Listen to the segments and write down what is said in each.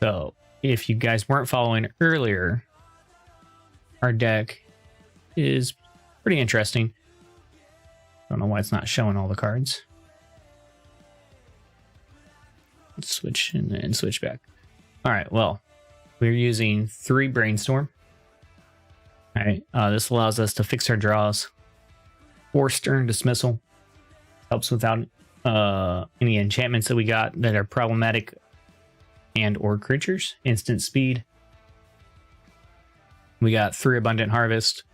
So if you guys weren't following earlier, our deck is pretty interesting. Don't know why it's not showing all the cards. Let's switch and then switch back. All right, well, we're using 3 Brainstorm. All right, this allows us to fix our draws. 4 Stern Dismissal. Helps without any enchantments that we got that are problematic and or creatures. Instant Speed. We got 3 Abundant Harvest.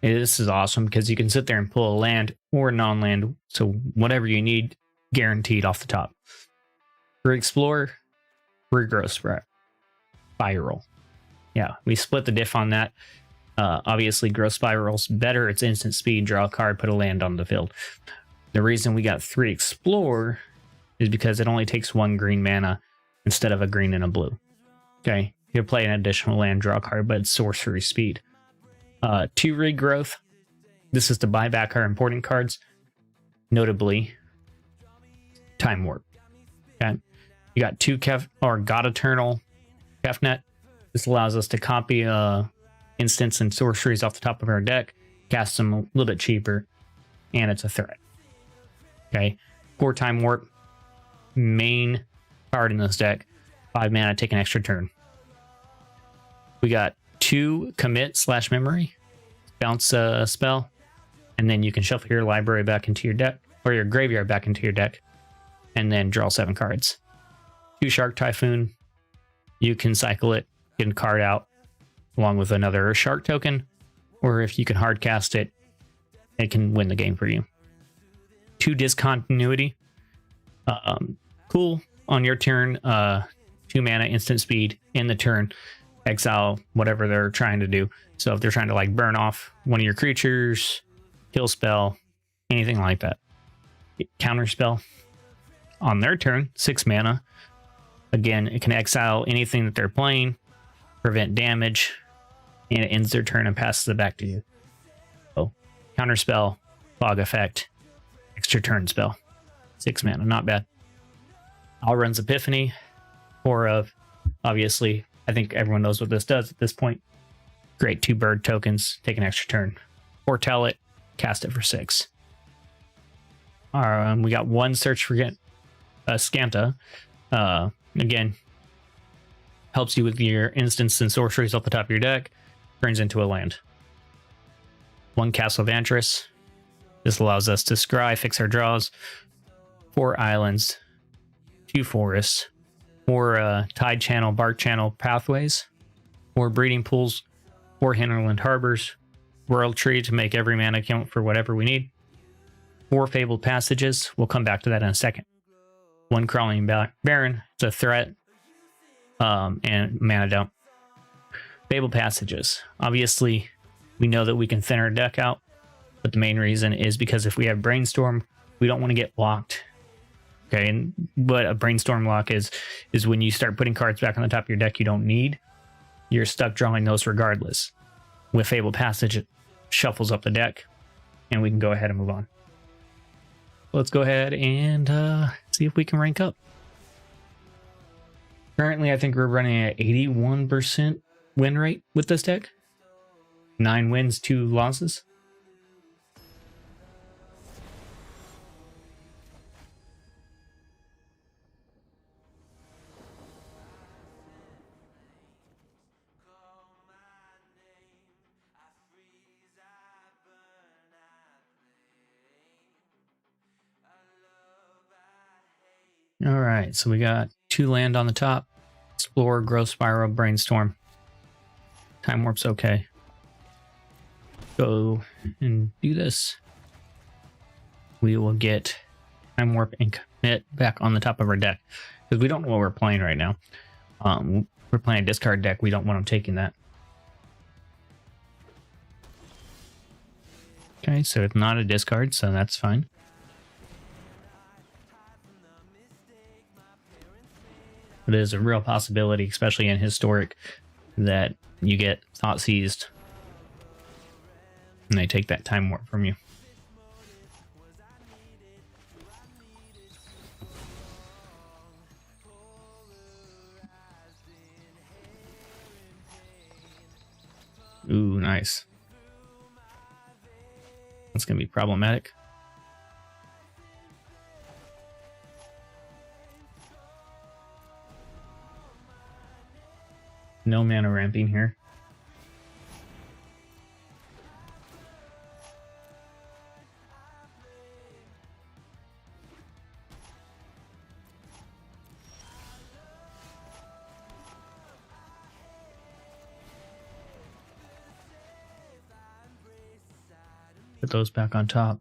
This is awesome because you can sit there and pull a land or non-land. So whatever you need, guaranteed off the top. For Explorer, Regrowth Spiral. Yeah, we split the diff on that. Obviously, Growth Spiral's better. It's instant speed, draw a card, put a land on the field. The reason we got 3 Explore is because it only takes 1 green mana instead of a green and a blue. Okay, you can play an additional land, draw a card, but it's sorcery speed. 2 Regrowth. This is to buy back our important cards, notably Time Warp. Okay, you got 2 God Eternal Kefnet. This allows us to copy instants and sorceries off the top of our deck, cast them a little bit cheaper, and it's a threat. Okay, 4 Time Warp, main card in this deck, 5 mana, take an extra turn. We got 2 Commit/Memory, bounce a spell, and then you can shuffle your library back into your deck, or your graveyard back into your deck, and then draw 7 cards. 2 Shark Typhoon, you can cycle it, get a card out, along with another shark token, or if you can hard cast it, it can win the game for you. 2 Discontinuity, cool. On your turn, 2 mana, instant speed, in the turn, exile whatever they're trying to do. So if they're trying to like burn off one of your creatures, kill spell, anything like that. Counter spell on their turn, 6 mana. Again, it can exile anything that they're playing, prevent damage, and it ends their turn and passes it back to you. So counter spell, fog effect, extra turn spell, 6 mana, not bad. Alrund's Epiphany, 4 of, obviously, I think everyone knows what this does at this point. Great 2 bird tokens, take an extra turn. Foretell it, cast it for 6. We got 1 Search for Scanta. Again, helps you with your instants and sorceries off the top of your deck, turns into a land. 1 Castle Vantress. This allows us to scry, fix our draws. 4 islands, 2 forests, 4 tide channel, bark channel pathways, 4 breeding pools, 4 hinterland harbors, world tree to make every mana count for whatever we need, 4 fabled passages. We'll come back to that in a second. 1 crawling baron, it's a threat, and mana dump. Fabled passages. Obviously, we know that we can thin our deck out, but the main reason is because if we have brainstorm, we don't want to get blocked. Okay, and what a brainstorm lock is when you start putting cards back on the top of your deck you don't need, you're stuck drawing those regardless. With Fabled Passage, it shuffles up the deck, and we can go ahead and move on. Let's go ahead and see if we can rank up. Currently, I think we're running at 81% win rate with this deck. 9 wins, 2 losses. All right, so we got 2 land on the top. Explore, Growth Spiral, Brainstorm. Time Warp's okay. Go and do this. We will get Time Warp and Commit back on the top of our deck, because we don't know what we're playing right now. We're playing a discard deck. We don't want them taking that. Okay, so it's not a discard, so that's fine. It is a real possibility, especially in Historic, that you get Thought Seized and they take that Time Warp from you. Ooh, nice. That's going to be problematic. No mana ramping here. Put those back on top.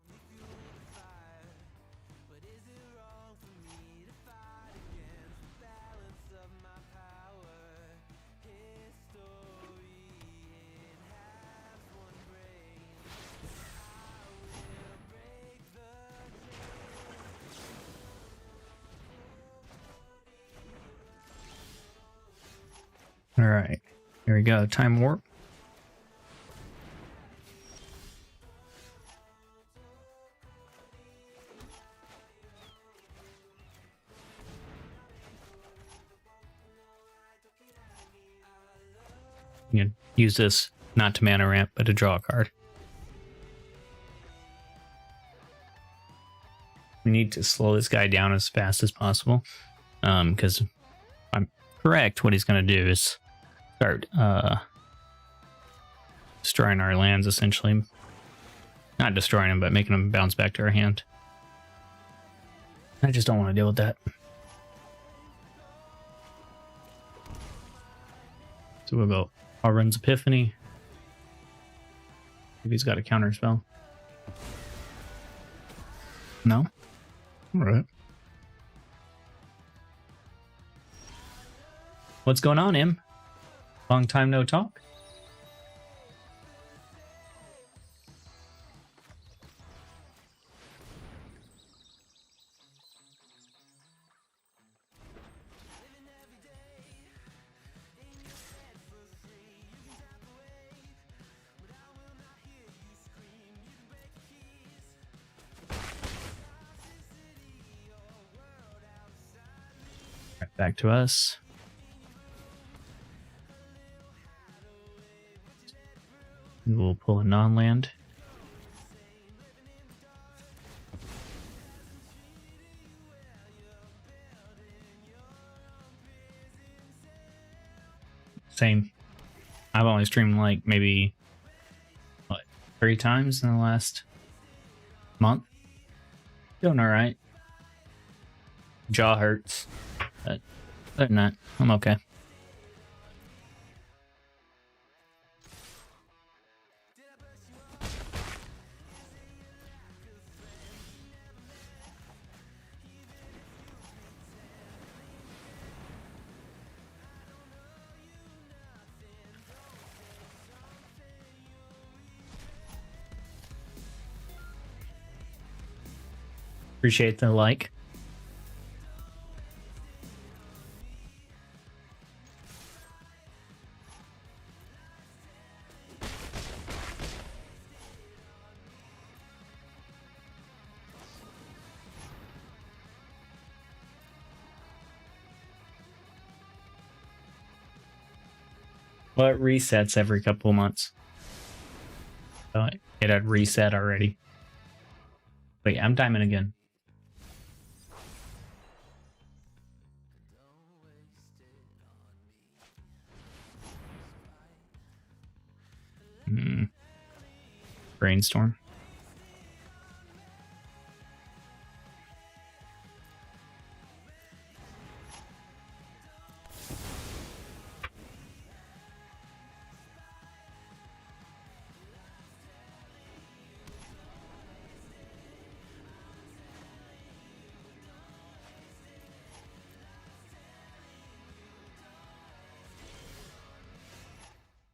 All right, here we go. Time warp. You can use this not to mana ramp, but to draw a card. We need to slow this guy down as fast as possible, because I'm correct. What he's going to do is start destroying our lands, essentially. Not destroying them, but making them bounce back to our hand. I just don't want to deal with that. So we'll go Alrund's Epiphany. If he's got a counter spell. No? Alright. What's going on, Im? Long time no talk? Right back to us. We'll pull a non-land. Same. I've only streamed like maybe, what, 3 times in the last month. Doing alright. Jaw hurts. But other than that, I'm okay. Appreciate the like. Well, it resets every couple of months. So it had reset already. Wait, I'm diamond again. Brainstorm.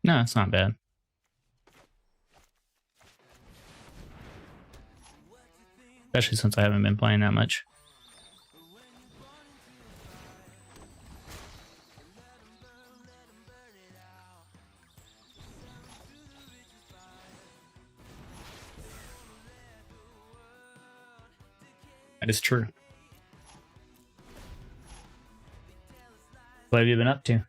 No, it's not bad. Especially since I haven't been playing that much. That is true. What have you been up to?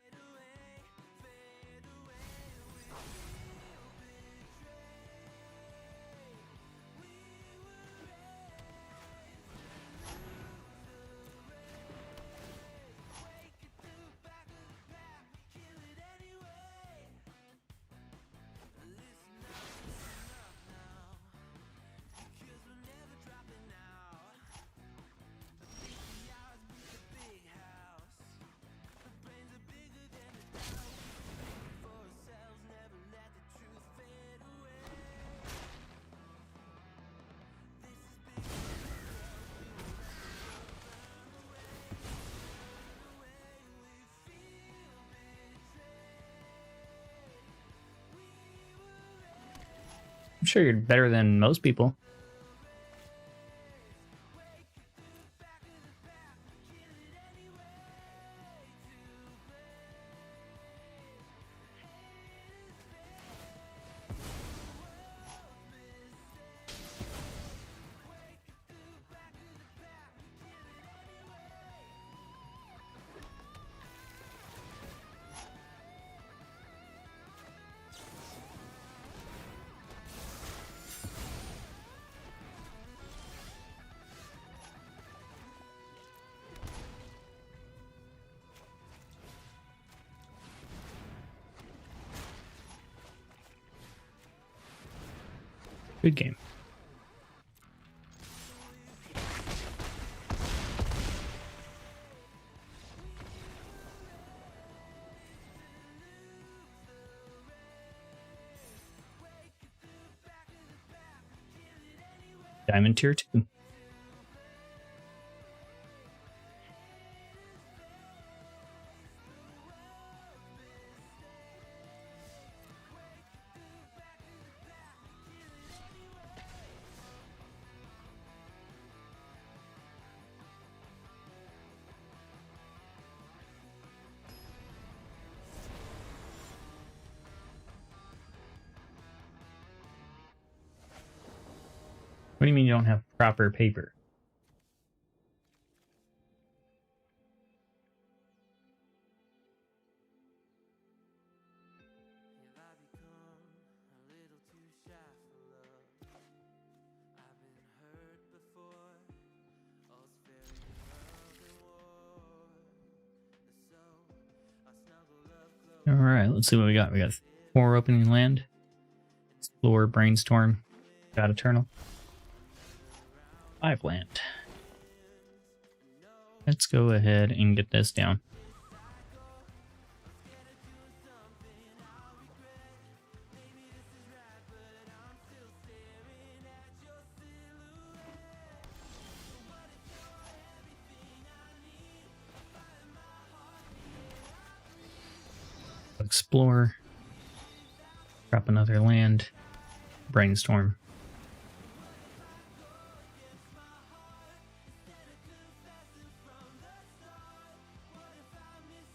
I'm sure you're better than most people. Good game. Diamond tier 2. What do you mean you don't have proper paper? All right, let's see what we got. We got 4 opening land, Explore, Brainstorm, God Eternal, 5 land. Let's go ahead and get this down. Explore, drop another land, Brainstorm.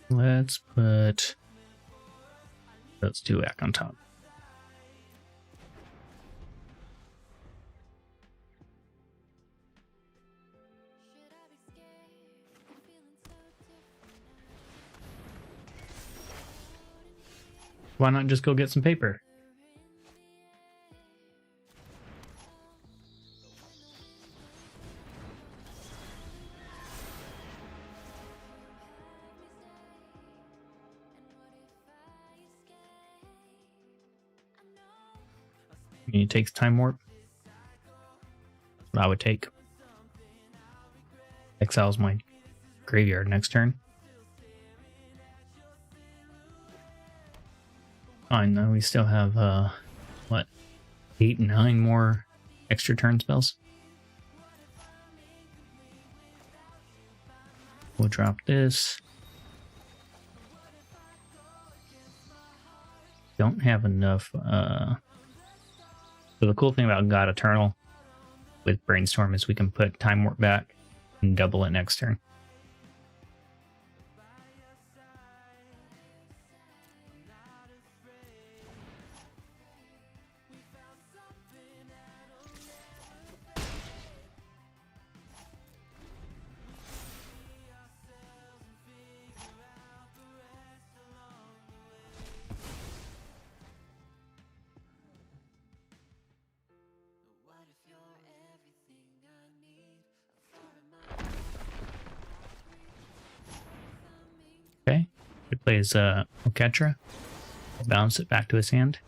Let's put those 2 back on top. Why not just go get some paper? It takes time warp. That's what I would take. Exiles my graveyard next turn. Fine though, we still have what, 8, 9 more extra turn spells. We'll drop this. Don't have enough. So the cool thing about God Eternal with Brainstorm is we can put Time Warp back and double it next turn. Okay, he plays Oketra. We'll bounce it back to his hand.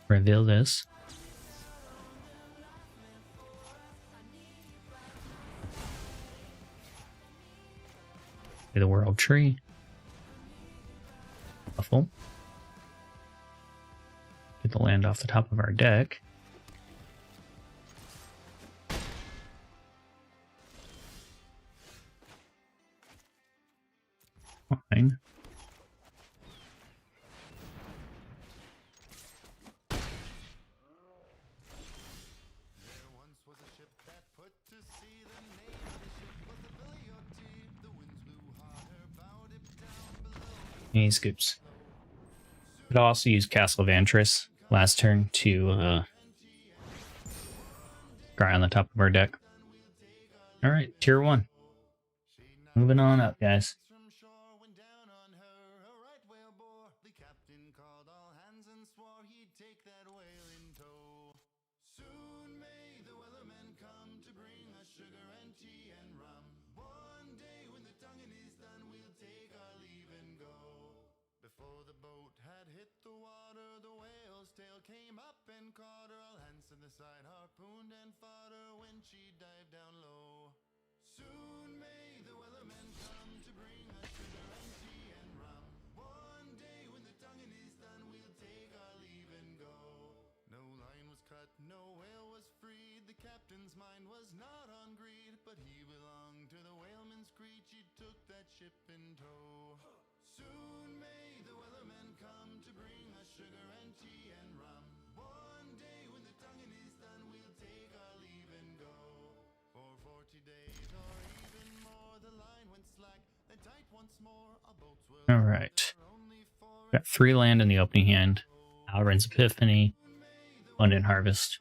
Reveal this. Play the World Tree. Shuffle. Get the land off the top of our deck. Fine. He scoops. Could also use Castle Vantris last turn to scry on the top of our deck. Alright, tier 1. Moving on up, guys. Before the boat had hit the water, the whale's tail came up and caught her. All hands to the side, harpooned and fought her when she dived down low. Soon may the wellerman come to bring us sugar and tea and rum. One day when the tonguing is done, we'll take our leave and go. No line was cut, no whale was freed. The captain's mind was not on greed, but he belonged to the whaleman's creed. She took that ship in tow. Soon may the wellerman come to bring us sugar and tea and rum. One day when the tonguing is done, we'll take our leave and go. For 40 days or even more, the line went slack, then tight once more. Our boats were Alright. Got 3 land in the opening hand. Alrund's Epiphany, London Harvest.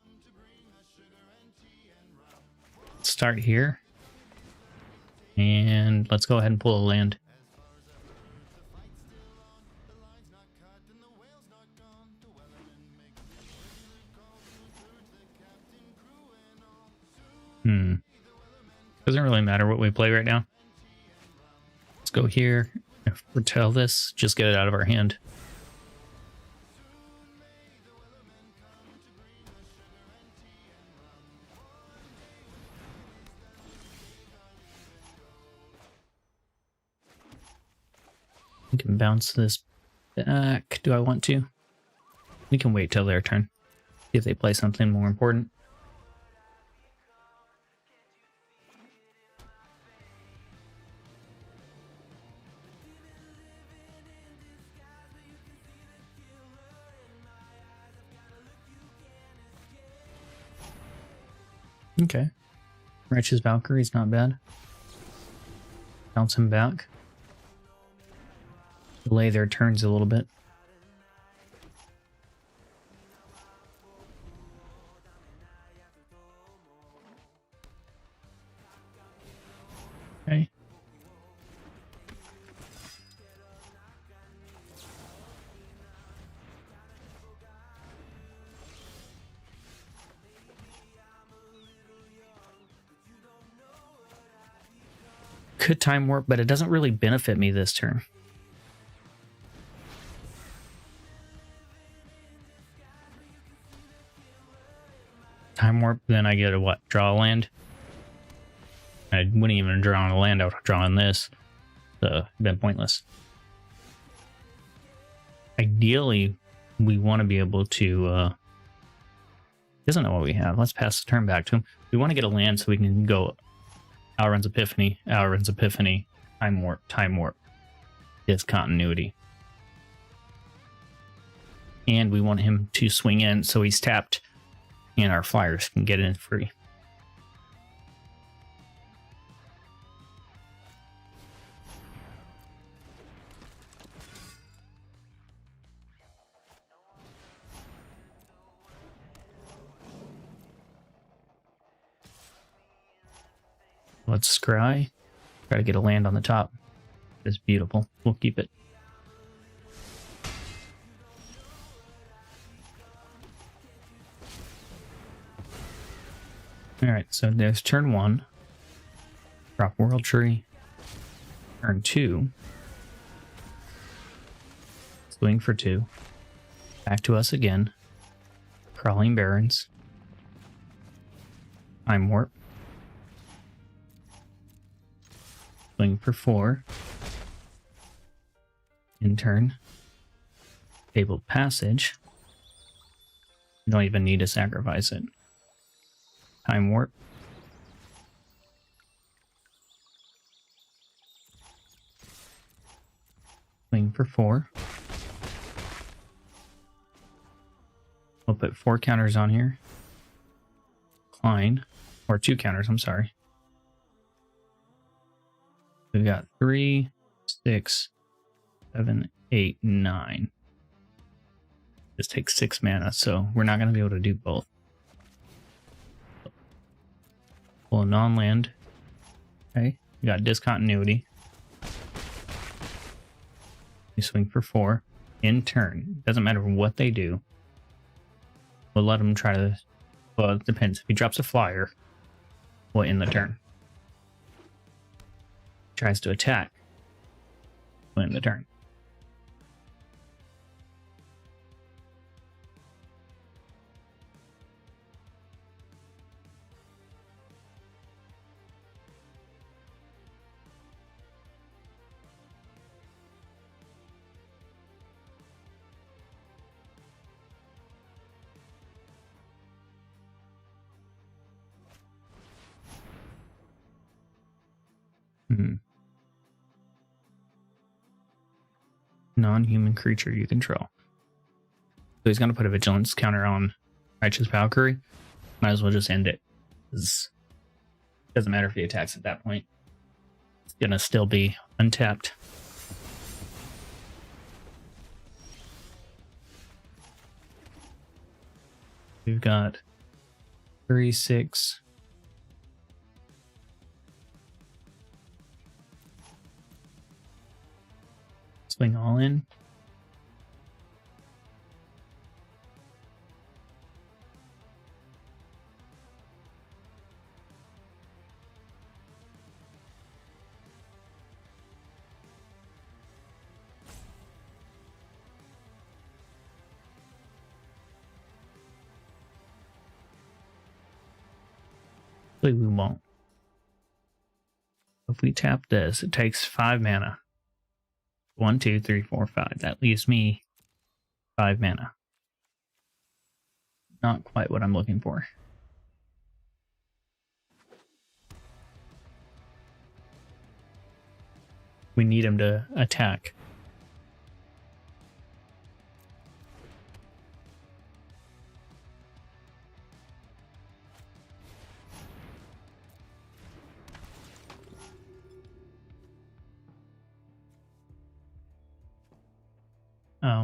Let's start here. And let's go ahead and pull a land. Doesn't really matter what we play right now. Let's go here. If we tell this, just get it out of our hand. We can bounce this back. Do I want to? We can wait till their turn. See if they play something more important. Okay. Righteous Valkyrie's not bad. Bounce him back. Delay their turns a little bit. Okay. Could time warp, but it doesn't really benefit me this turn. Time warp, then I get a what? Draw a land? I wouldn't even draw on a land, I would draw on this. So, been pointless. Ideally, we want to be able to, doesn't know what we have. Let's pass the turn back to him. We want to get a land so we can go Alrund's Epiphany, Time Warp, Discontinuity. And we want him to swing in so he's tapped and our flyers can get in free. Let's scry. Try to get a land on the top. It's beautiful. We'll keep it. Alright, so there's turn 1. Drop World Tree. Turn 2. Swing for 2. Back to us again. Crawling Barrens. Time Warp. Swing for 4. In turn. Fabled Passage. You don't even need to sacrifice it. Time Warp. Swing for 4. We'll put 4 counters on here. Decline. Or 2 counters, I'm sorry. We've got 3, 6, 7, 8, 9. This takes 6 mana, so we're not going to be able to do both. Well, non-land. Okay, we got discontinuity. We swing for 4. In turn, doesn't matter what they do. We'll let him try to. Well, it depends. If he drops a flyer, we'll end the turn. Tries to attack, we'll end the turn. Non-human creature you control. So he's going to put a vigilance counter on Righteous Valkyrie. Might as well just end it. Doesn't matter if he attacks at that point. It's going to still be untapped. We've got 3, 6. Swing all in. Hopefully we won't. If we tap this, it takes 5 mana. 1, 2, 3, 4, 5. That leaves me 5 mana. Not quite what I'm looking for. We need him to attack.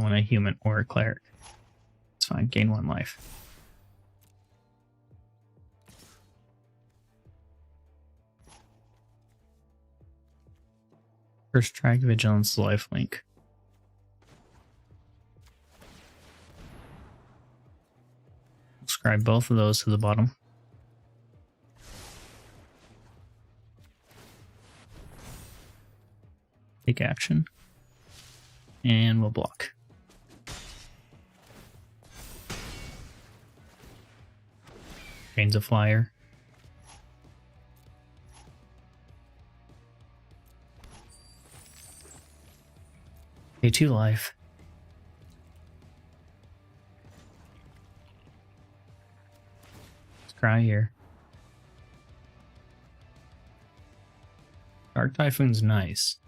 When a human or a cleric. It's fine, gain 1 life. First strike, vigilance, lifelink. Scribe both of those to the bottom. Take action. And we'll block. Gains a flyer. Pay 2 life. Scry here. Dark Typhoon's nice.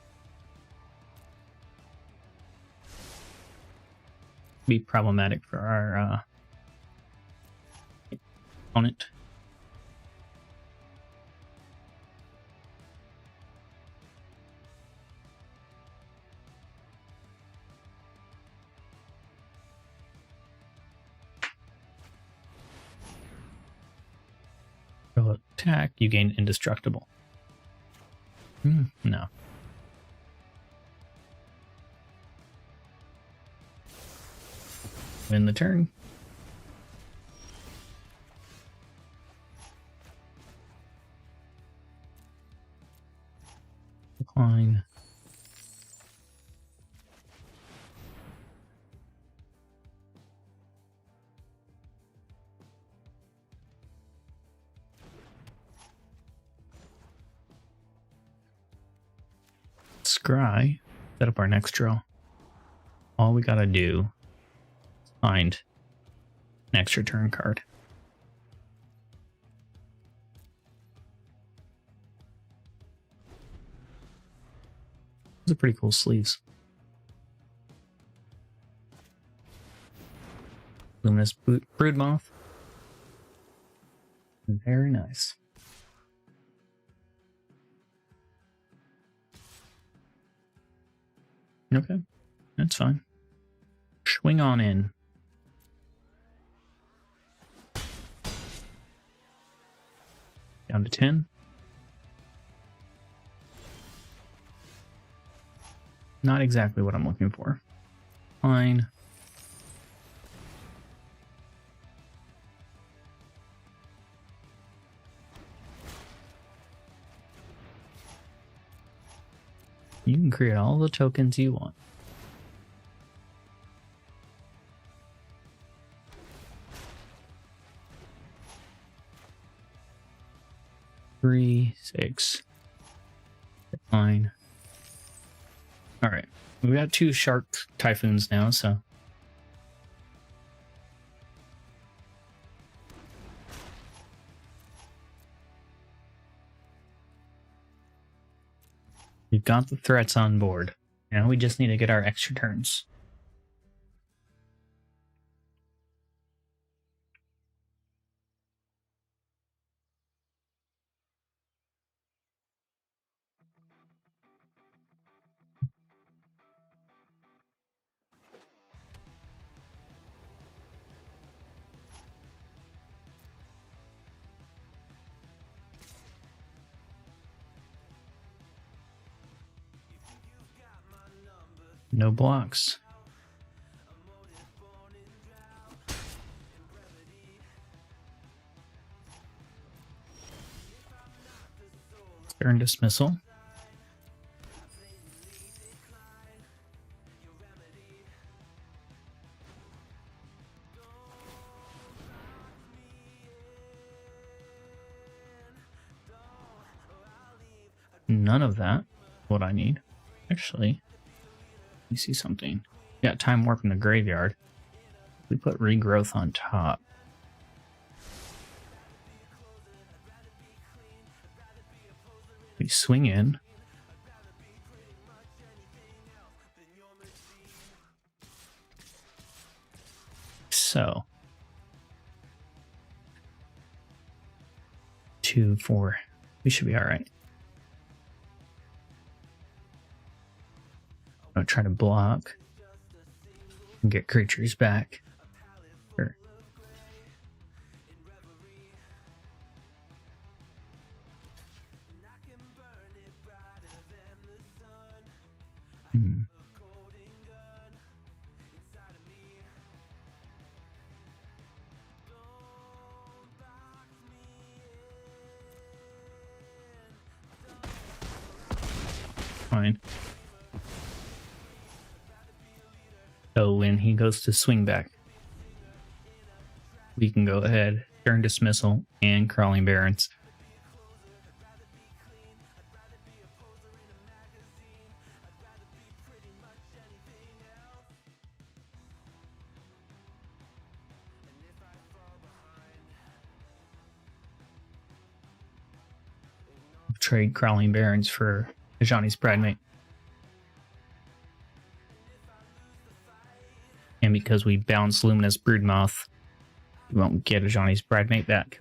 Be problematic for our opponent. Go attack, you gain indestructible. No. Win the turn. Decline. Scry. Set up our next draw. All we gotta do is find an extra turn card. Those are pretty cool sleeves. Luminous Broodmoth. Very nice. Okay, that's fine. Swing on in. Down to 10. Not exactly what I'm looking for. Fine. You can create all the tokens you want. Three, 6, 9. All right, we got 2 shark typhoons now, so 've got the threats on board. Now we just need to get our extra turns. No blocks. Stern dismissal. None of that. What I need. Actually, let me see something. Got time warp in the graveyard. We put regrowth on top. We swing in. So 2, 4. We should be all right. I'll try to block and get creatures back. Sure. Fine. So when he goes to swing back, we can go ahead, turn dismissal, and crawling barrens. Trade crawling barrens for Ajani's Bridemate. And because we bounce Luminous Broodmoth, we won't get Ajani's Bridemate back.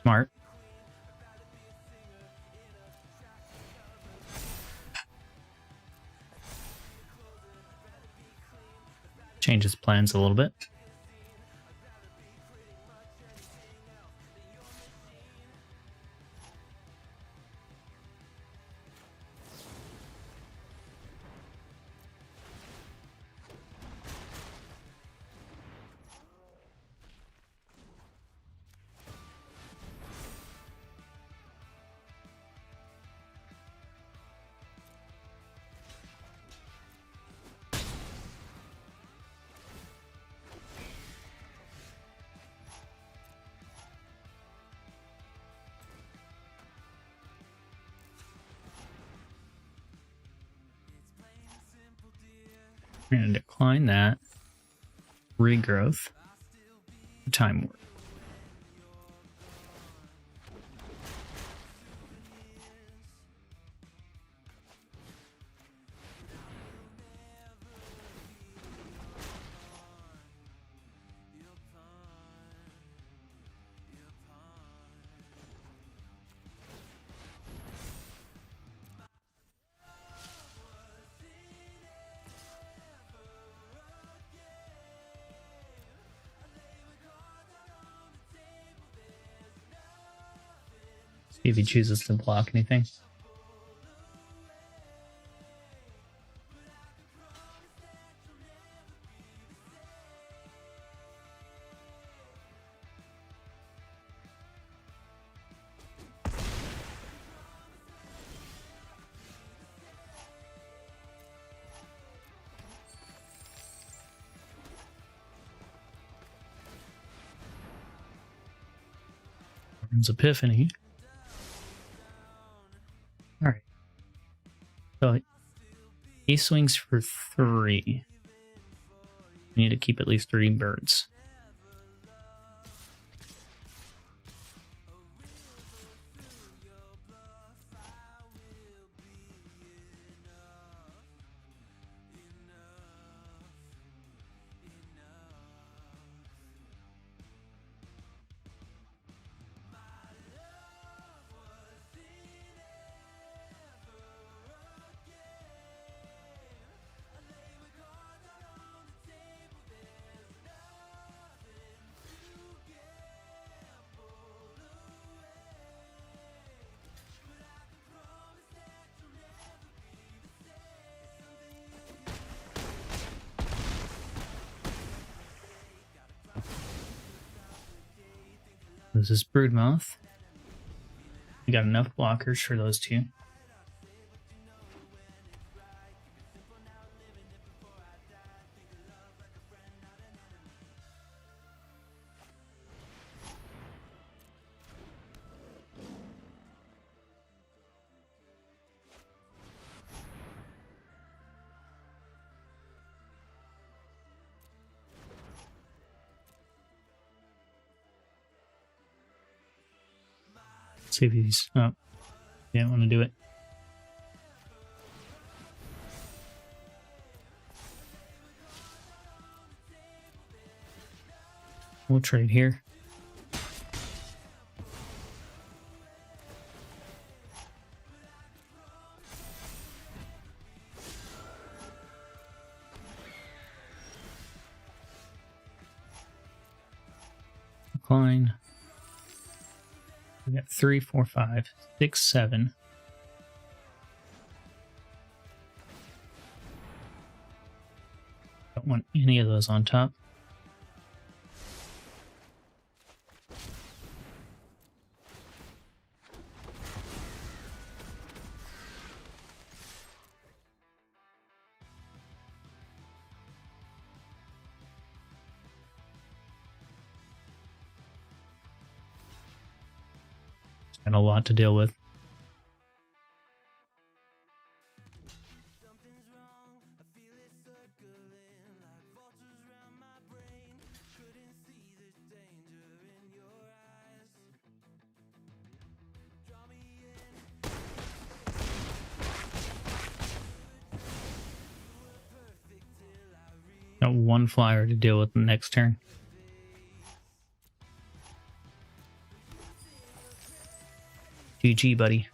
Smart. Changes plans a little bit. We're going to decline that. Regrowth. Time warp. if he chooses to block anything. Epiphany. All right. So he swings for 3. We need to keep at least 3 birds. This is Broodmouth. We got enough blockers for those 2. See if he's... Oh, didn't want to do it. We'll trade here. Decline. We got 3, 4, 5, 6, 7. Don't want any of those on top. And a lot to deal with. Got 1 flyer to deal with the next turn. GG, buddy.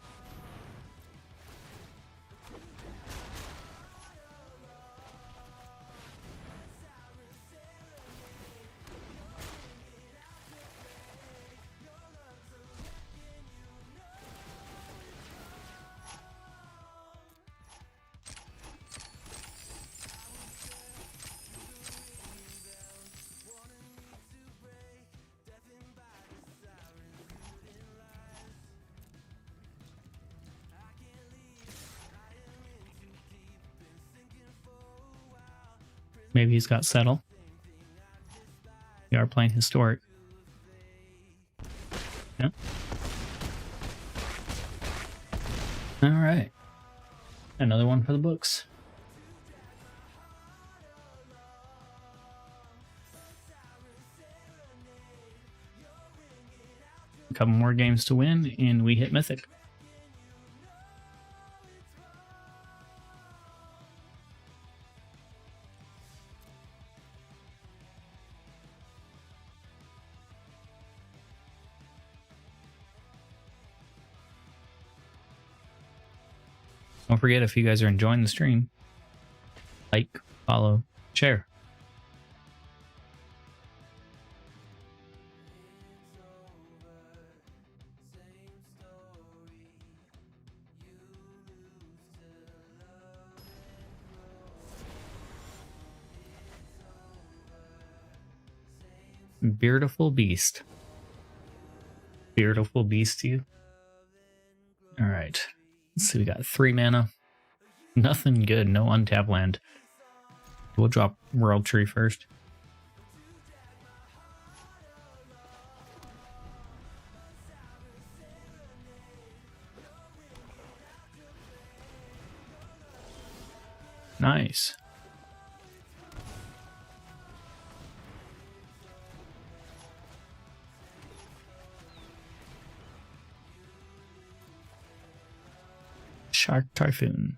Maybe he's got settle. We are playing historic. Yep. All right. Another one for the books. A couple more games to win, and we hit Mythic. Don't forget, if you guys are enjoying the stream, like, follow, share. Beautiful beast. Beautiful beast, you. All right. Let's see. We got 3 mana. Nothing good. No untapped land. We'll drop World Tree first. Nice. Shark Typhoon.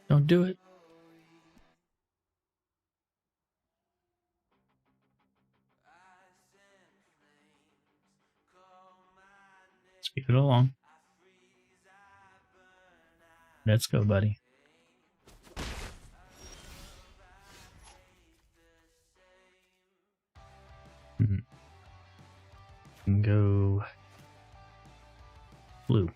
Don't do it. Speed it along. Let's go, buddy. Go blue.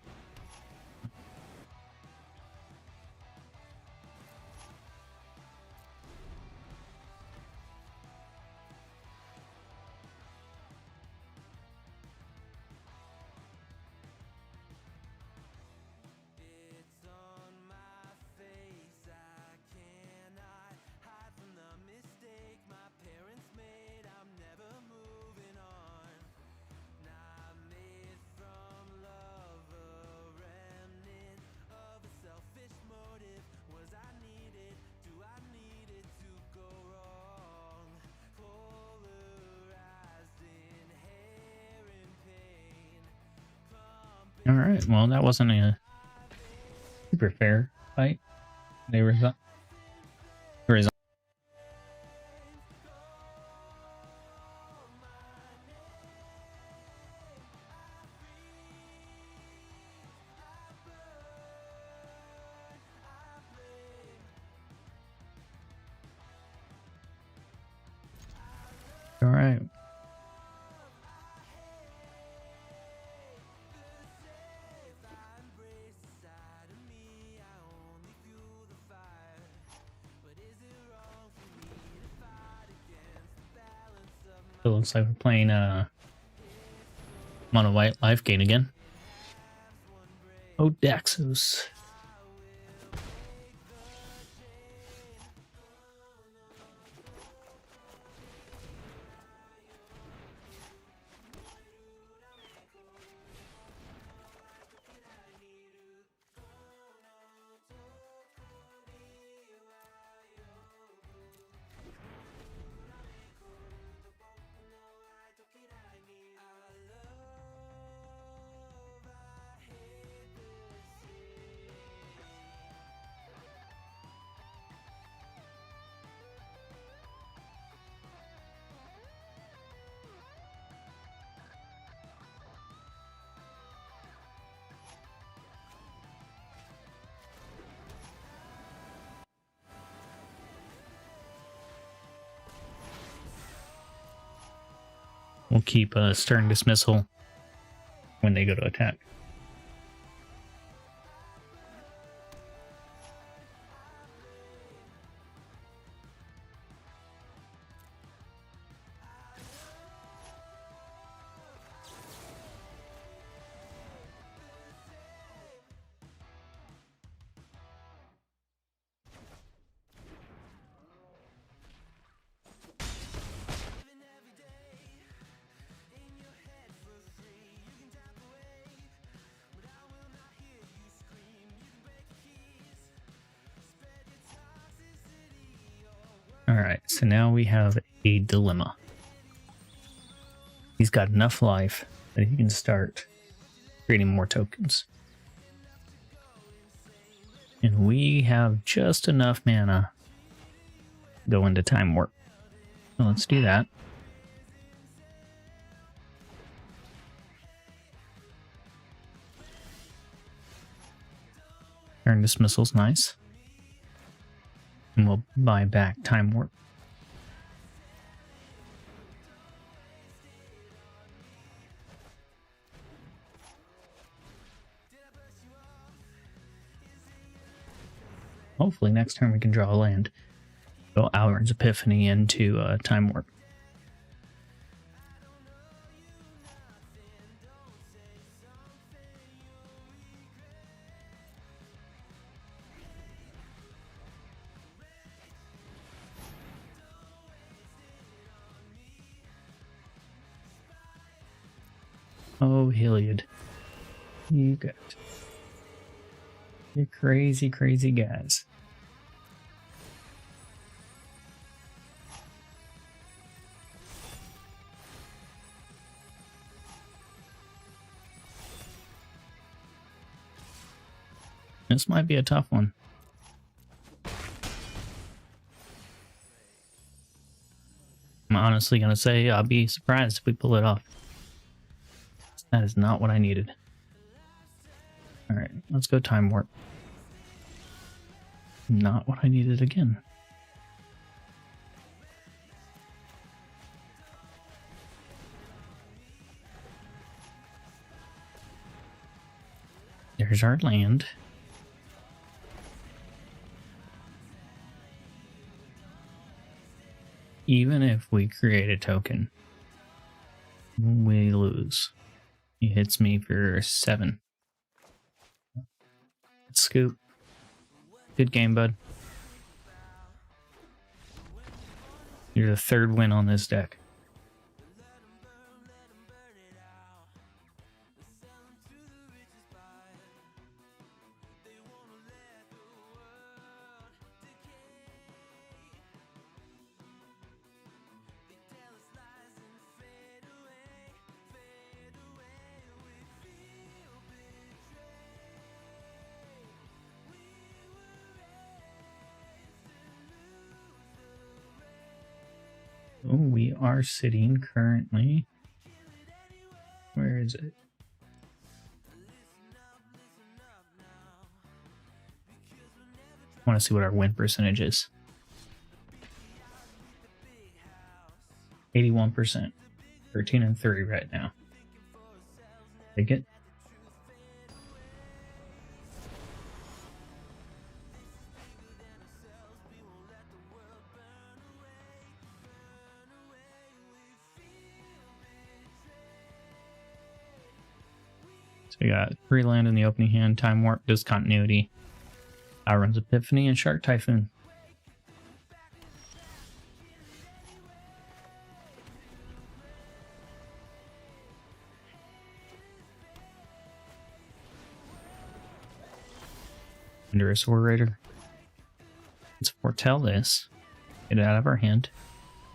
All right. Well, that wasn't a super fair fight. They were. All right. It looks like we're playing Mono White Life Gate again. Oh, Daxos. We'll keep Stern Dismissal when they go to attack. Alright, so now we have a dilemma. He's got enough life that he can start creating more tokens. And we have just enough mana to go into Time Warp. So let's do that. Turn Dismissal's nice. And we'll buy back Time Warp. Hopefully next turn we can draw a land. Go Alrund's Epiphany into Time Warp. Oh, Heliod. You got... You're crazy, crazy guys. This might be a tough one. I'm honestly gonna say I'll be surprised if we pull it off. That is not what I needed. Alright, let's go Time Warp. Not what I needed again. There's our land. Even if we create a token, we lose. He hits me for 7. Scoop. Good game, bud. You're the 3rd win on this deck. Oh, we are sitting currently. Where is it? I want to see what our win percentage is. 81%. 13-3 right now. Take it. So we got 3 land in the opening hand, Time Warp, Discontinuity, Alrund's Epiphany, and Shark Typhoon. Thunderous Orator. Let's foretell this. Get it out of our hand.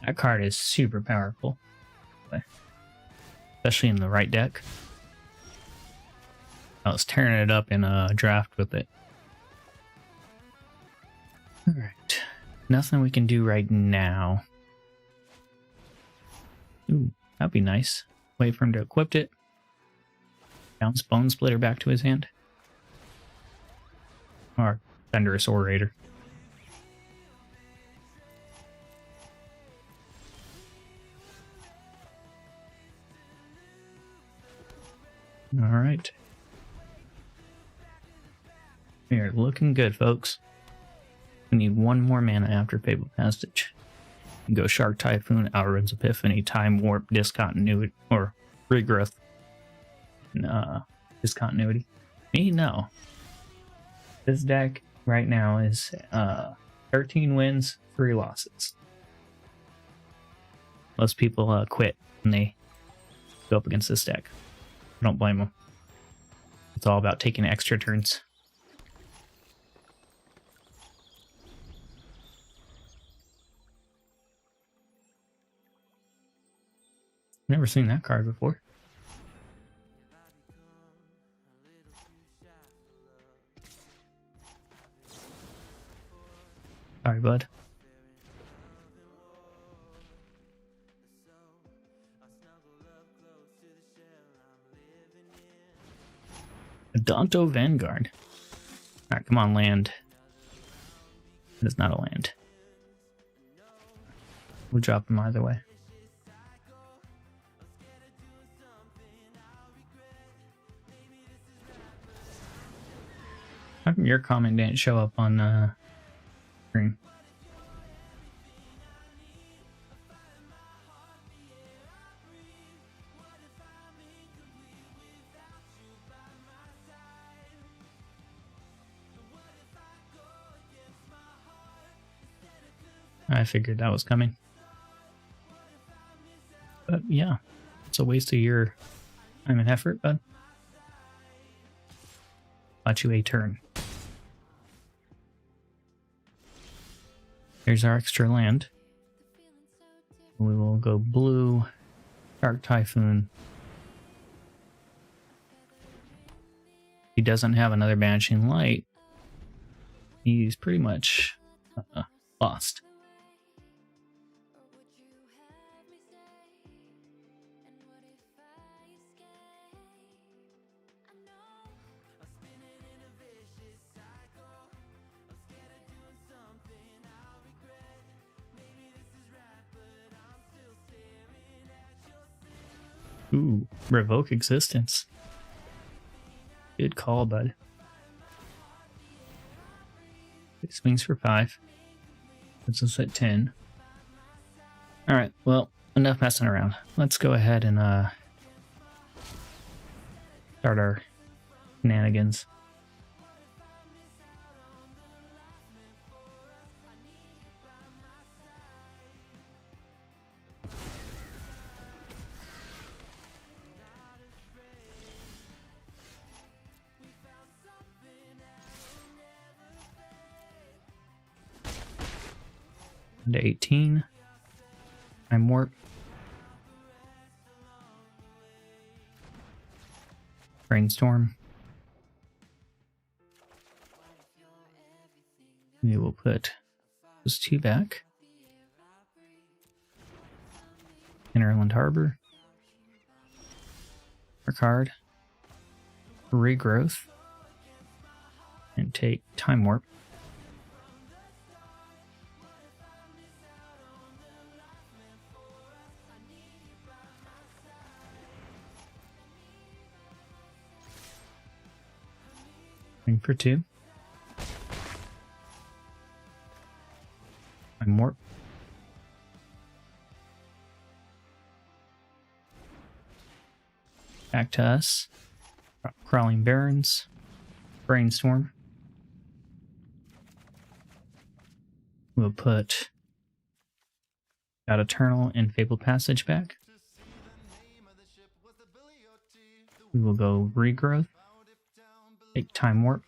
That card is super powerful. Especially in the right deck. I was tearing it up in a draft with it. Alright. Nothing we can do right now. Ooh, that'd be nice. Wait for him to equip it. Bounce Bone Splitter back to his hand. Or Thunderous Orator. Alright. We are looking good, folks. We need 1 more mana after Fabled Passage. Go Shark Typhoon, Alrund's Epiphany, Time Warp, Discontinuity, or Regrowth. Discontinuity. Me? No. This deck right now is 13 wins, 3 losses. Most people quit when they go up against this deck. I don't blame them. It's all about taking extra turns. Never seen that card before. Sorry, bud. Adonto Vanguard. Alright, come on, land. It is not a land. We'll drop him either way. How come your comment didn't show up on Green. I figured that was coming. But yeah, it's a waste of your time and effort, but bought you a turn. Here's our extra land. We will go blue, Dark Typhoon. He doesn't have another Banishing Light. He's pretty much lost. Ooh, revoke existence. Good call, bud. It swings for 5. Puts us at 10. Alright, well, enough messing around. Let's go ahead and start our shenanigans. To 18. Time warp. Brainstorm. We will put those 2 back. Innerland Harbor. Our card. Regrowth. And take Time Warp. Swing for 2. Time warp. Back to us. Crawling Barrens. Brainstorm. We'll put God Eternal and Fabled Passage back. We will go Regrowth. Take Time Warp.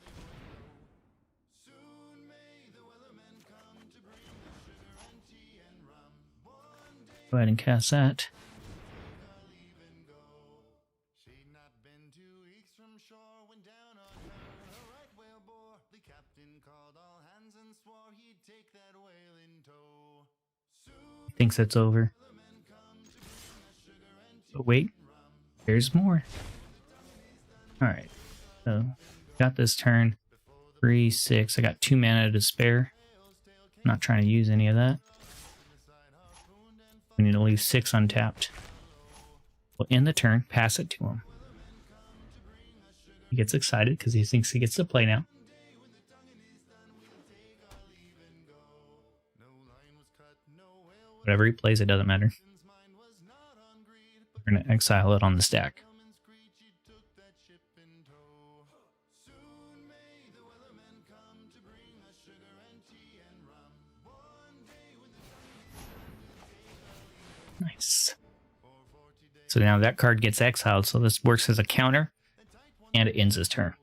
Go ahead and cast that. Thinks it's over. But wait, there's more. Alright, so got this turn. 3, 6. I got 2 mana to spare. I'm not trying to use any of that. We need to leave 6 untapped. We'll end the turn, pass it to him. He gets excited because he thinks he gets to play now. Whatever he plays, it doesn't matter. We're going to exile it on the stack. Nice. So now that card gets exiled, so this works as a counter, and it ends his turn.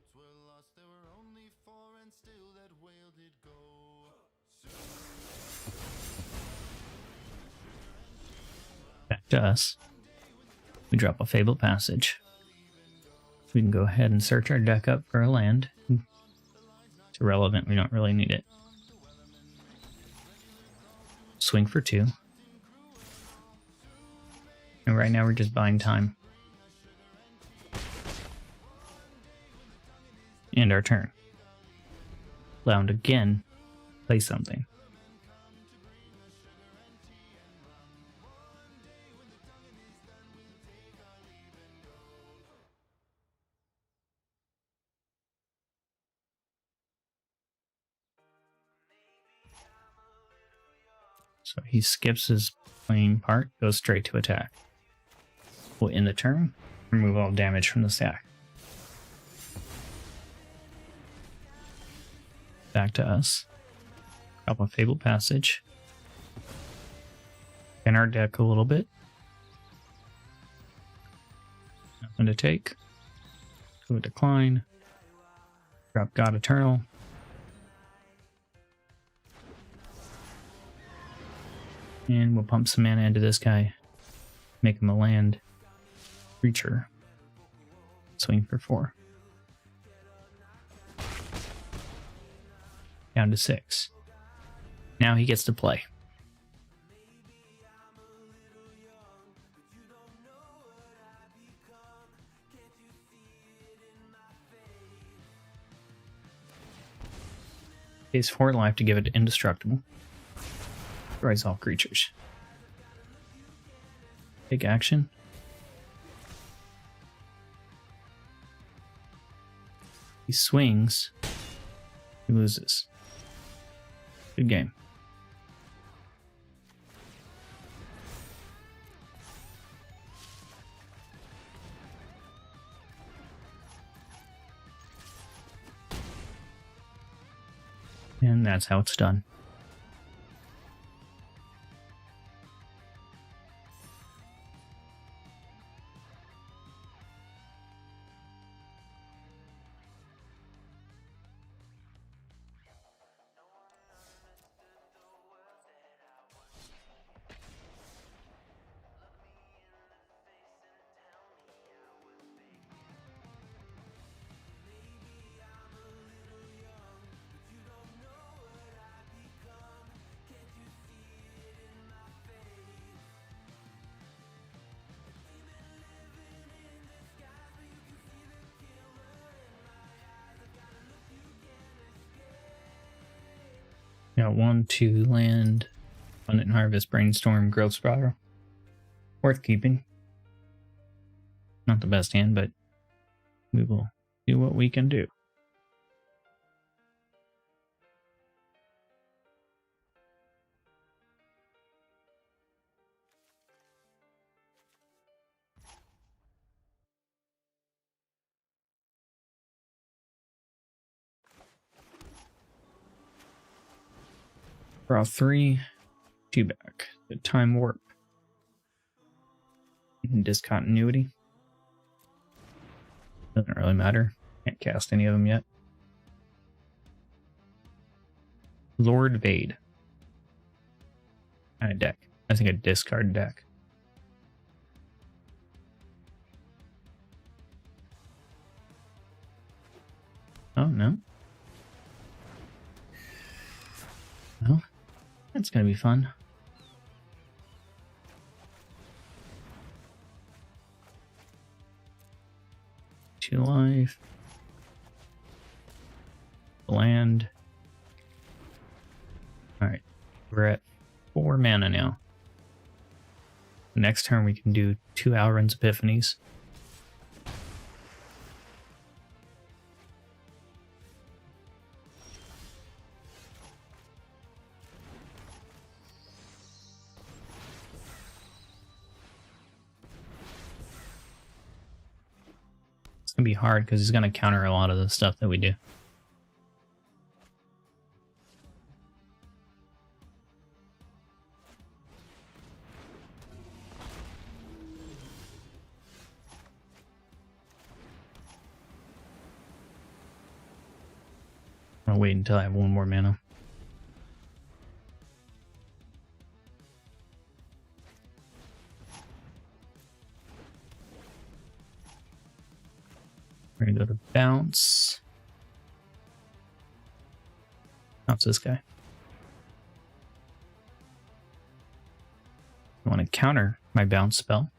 Back to us. We drop a Fabled Passage. We can go ahead and search our deck up for a land. It's irrelevant, we don't really need it. Swing for 2. And right now we're just buying time. And our turn. Lounge again. Play something. So he skips his playing part, goes straight to attack. We'll end the turn, remove all damage from the stack. Back to us. Drop a Fabled Passage. In our deck a little bit. Nothing to take. Go decline. Drop God Eternal. And we'll pump some mana into this guy. Make him a land creature. Swing for 4. Down to 6. Now he gets to play. Pays 4 life to give it indestructible. Destroys all creatures. Take action. He swings. He loses. Good game. And that's how it's done. Got 1, 2 land, Abundant Harvest, Brainstorm, Growth Spiral. Worth keeping. Not the best hand, but we will do what we can do. Draw 3, 2 back. The Time Warp. Discontinuity. Doesn't really matter. Can't cast any of them yet. Lord Vade. Kind of deck. I think a discard deck. Oh, no. Well, that's gonna be fun. Two life. Land. Alright. We're at 4 mana now. Next turn we can do 2 Alrund's Epiphanies. It's gonna be hard because he's gonna counter a lot of the stuff that we do. I'll wait until I have 1 more mana. We're gonna go to bounce. Bounce this guy. I want to counter my bounce spell.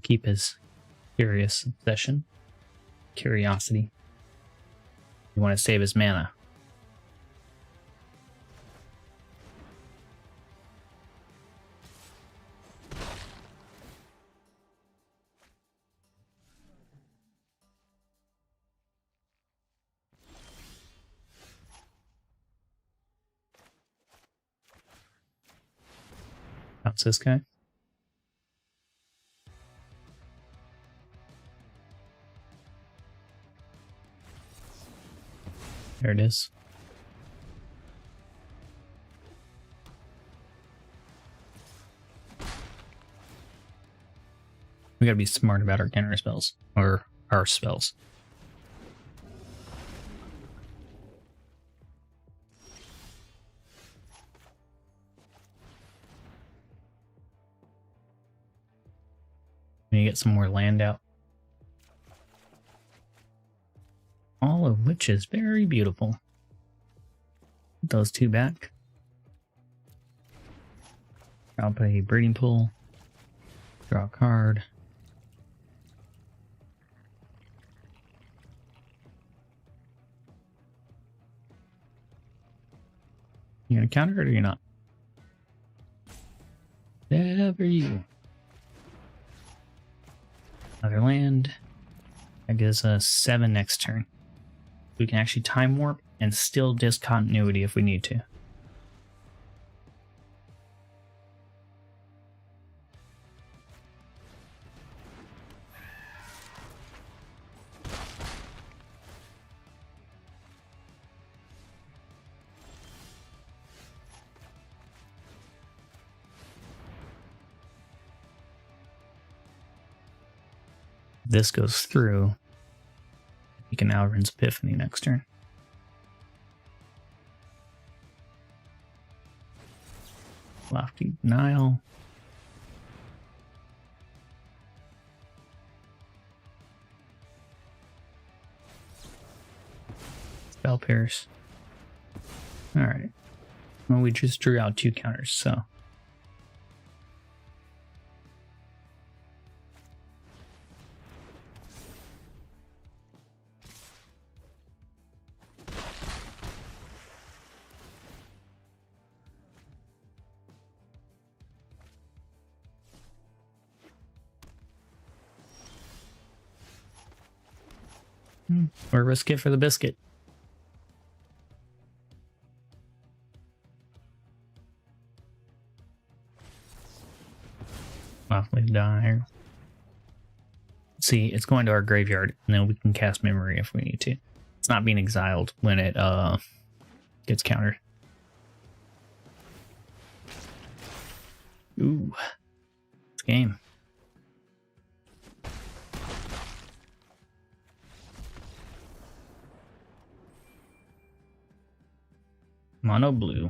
Keep his curious obsession. Curiosity. You want to save his mana. it's this guy. There it is. We gotta be smart about our counter spells, or our spells. We need to get some more land out. All of which is very beautiful. Put those two back. Drop a breeding pool. Draw a card. You gonna counter it or you're not? Never you. Another land. That gives us 7 next turn. We can actually time warp and still discontinuity if we need to. This goes through. You can Alrund's Epiphany next turn. Lofty Denial. Spell Pierce. Alright. Well, we just drew out 2 counters, so. Or risk it for the biscuit. Awfully dire. See, it's going to our graveyard, and then we can cast Memory if we need to. It's not being exiled when it gets countered. Ooh, it's game. Mono blue.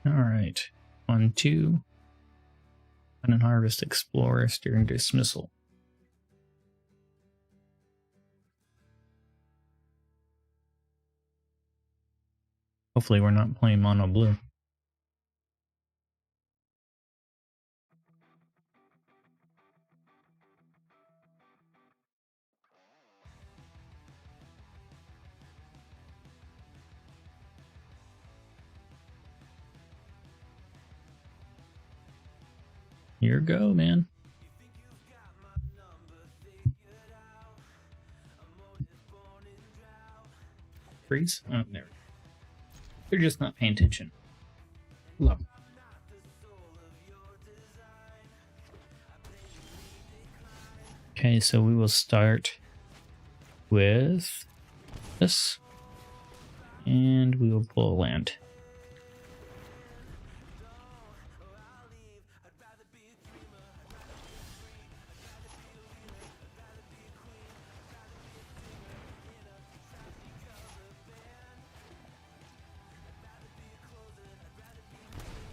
All right. 1, 2. And Harvest Explorers during dismissal. Hopefully we're not playing mono blue. Here go, man. Freeze? Oh, there. They're just not paying attention. Love. Okay, so we will start with this. And we will pull a land.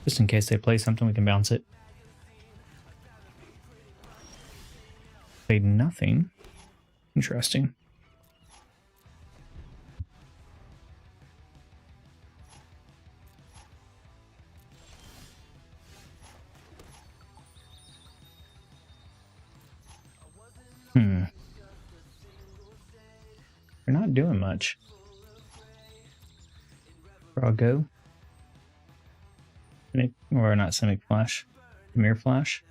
Just in case they play something, we can bounce it. Played nothing. Interesting. They're not doing much. Draw go. Or not Simic Flash. Mirror Flash.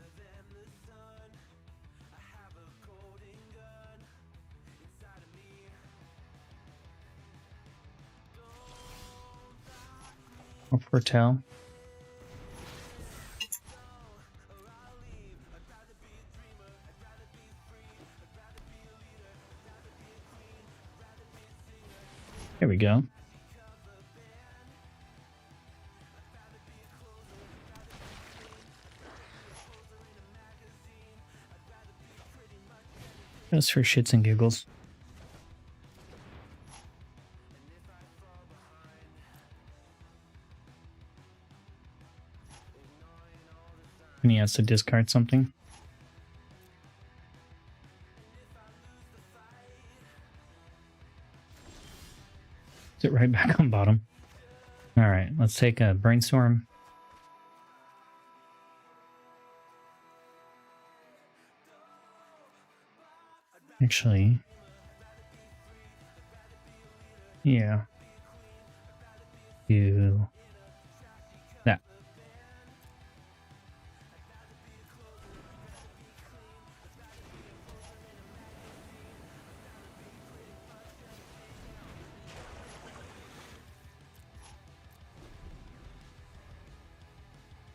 Or Foretell. There we go. Just for shits and giggles. And he has to discard something. Sit right back on bottom. All right, let's take a brainstorm. Actually, yeah. Do that.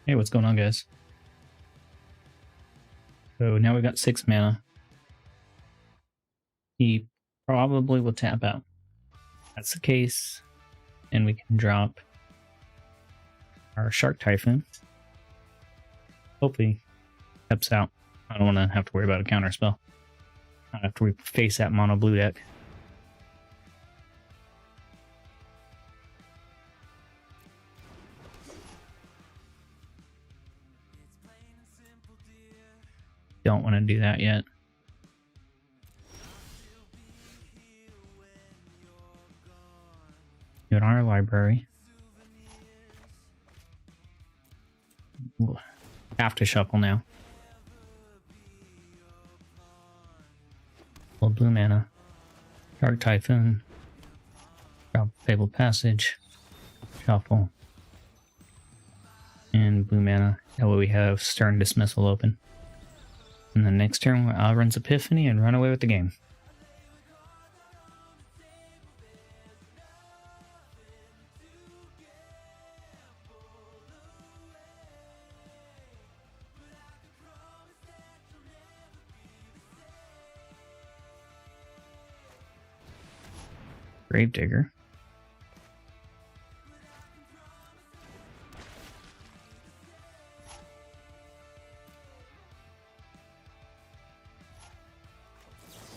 Hey, what's going on, guys? So now we've got 6 mana. He probably will tap out. If that's the case, and we can drop our Shark Typhoon. Hopefully, steps out. I don't want to have to worry about a counter spell. I don't have to face that mono blue deck. Don't want to do that yet. In our library, we'll have to shuffle now. Well, blue mana, Dark Typhoon, drop Fabled Passage, shuffle, and blue mana. That way we have Stern Dismissal open. And the next turn, I'll run Epiphany and run away with the game. Gravedigger.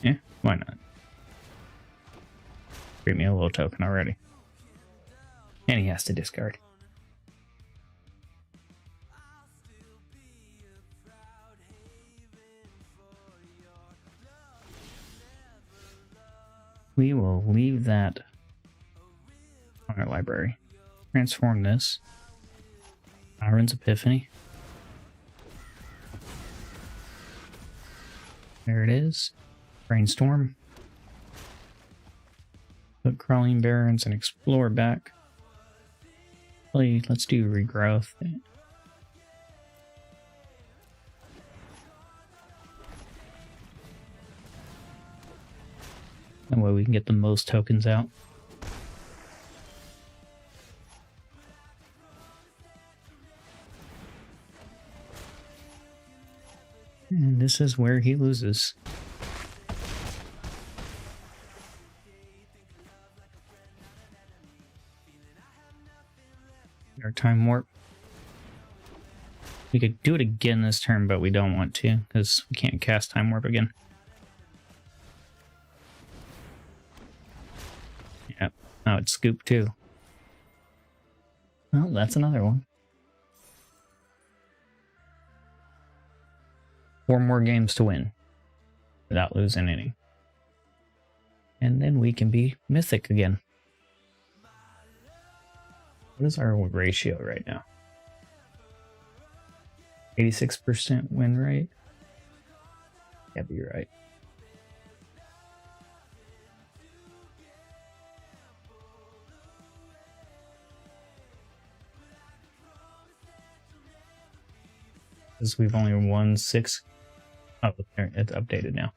Yeah, why not? Create me a little token already. And he has to discard. We will leave that on our library. Transform this. Iron's Epiphany. There it is. Brainstorm. Put Crawling Barrens and Explore back. Let's do Regrowth. That way we can get the most tokens out. And this is where he loses. Our Time Warp. We could do it again this turn, but we don't want to because we can't cast Time Warp again. Yep. Oh, it's Scoop too. Well, that's another one. 4 more games to win without losing any. And then we can be mythic again. What is our ratio right now? 86% win rate? Yeah, but you're right. Because we've only won 6. Oh, there, it's updated now.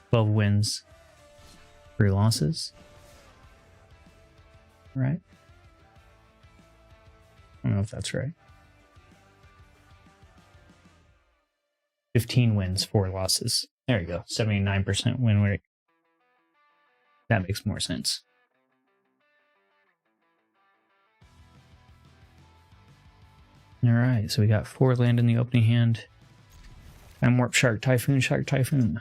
Twelve wins, 3 losses. Right? I don't know if that's right. 15 wins, 4 losses. There you go. 79% win rate. That makes more sense. Alright, so we got 4 land in the opening hand. Time Warp, Shark Typhoon, Shark Typhoon.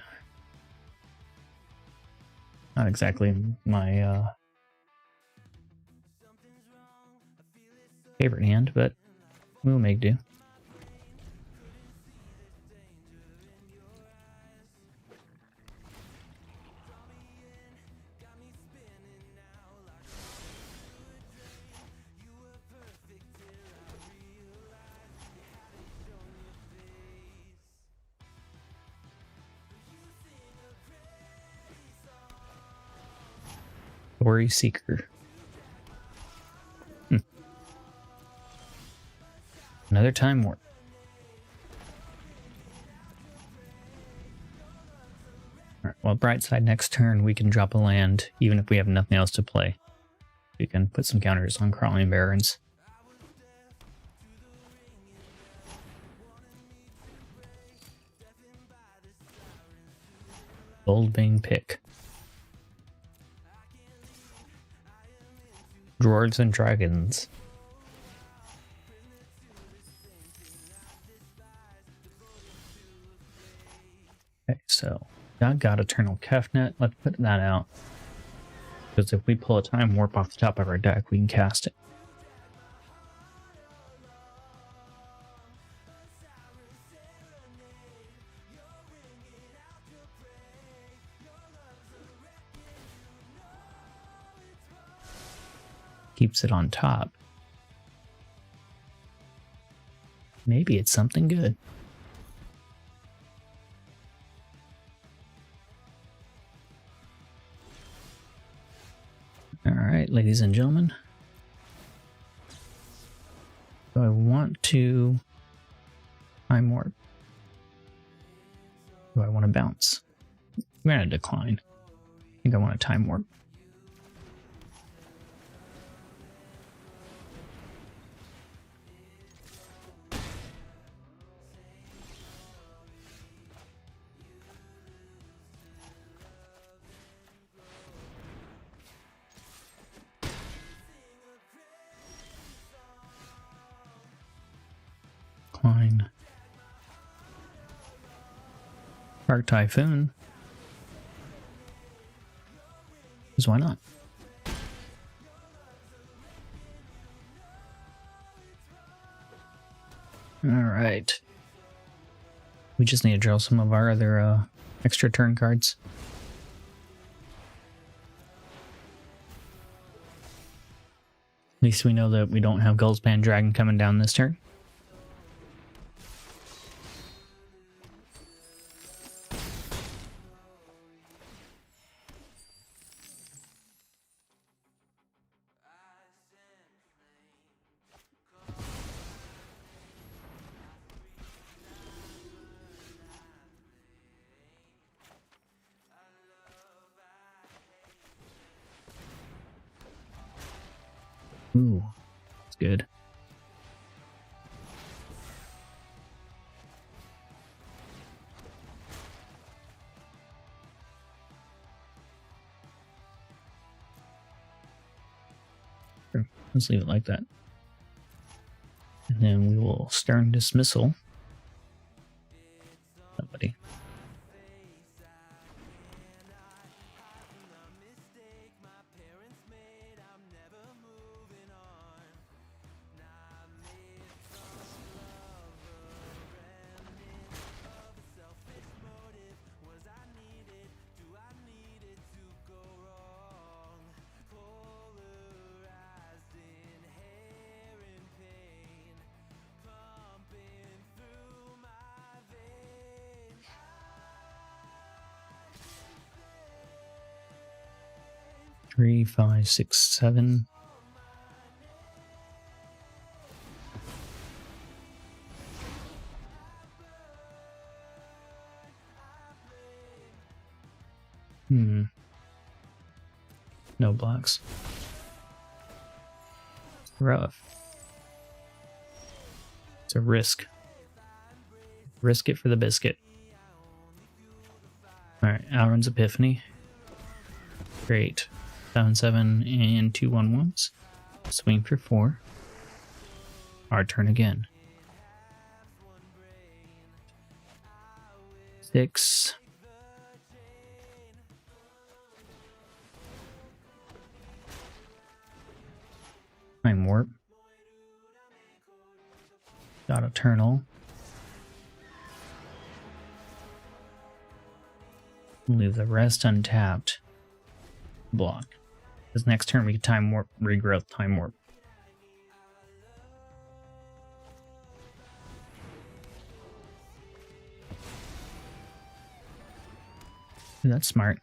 Not exactly my favorite hand, but we'll make do. Story Seeker. Another Time Warp. Alright, well, bright side, next turn we can drop a land, even if we have nothing else to play. We can put some counters on Crawling Barrens. Goldbane Pick. Dwarves and Dragons. Okay, so got Eternal Kefnet. Let's put that out. Because if we pull a Time Warp off the top of our deck, we can cast it. Keeps it on top. Maybe it's something good. Alright, ladies and gentlemen. So I want to Time Warp. Do I want to bounce? I'm going to decline. I think I want to Time Warp. Decline. Shark Typhoon. Because why not? Alright. We just need to draw some of our other extra turn cards. At least we know that we don't have Goldspan Dragon coming down this turn. Ooh, that's good. Sure, let's leave it like that. And then we will Stern Dismissal somebody. 3, 5, 6, 7. No blocks. Rough. It's a risk. Risk it for the biscuit. Alright, Alrund's Epiphany. Great. 7/7 and 2/1/1s. Swing for 4. Our turn again. 6. Time Warp. Got Eternal. Leave the rest untapped. Block. Because next turn we can Time Warp, Regrowth, Time Warp. That's smart.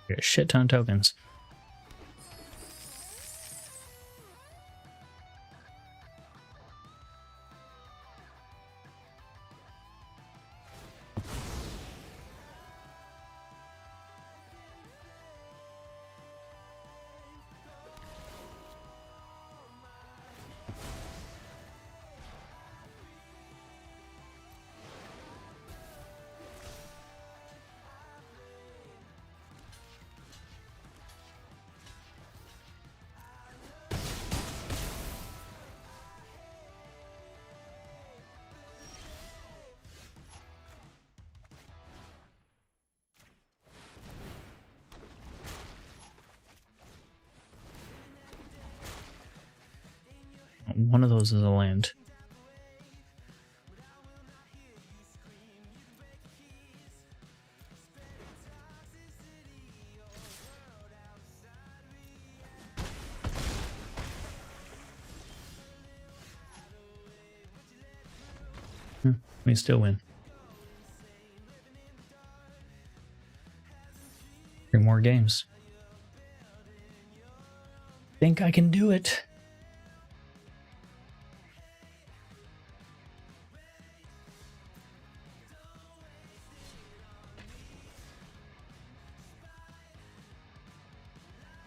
Get a shit ton of tokens. One of those is a land. We still win. 3 more games. Think I can do it.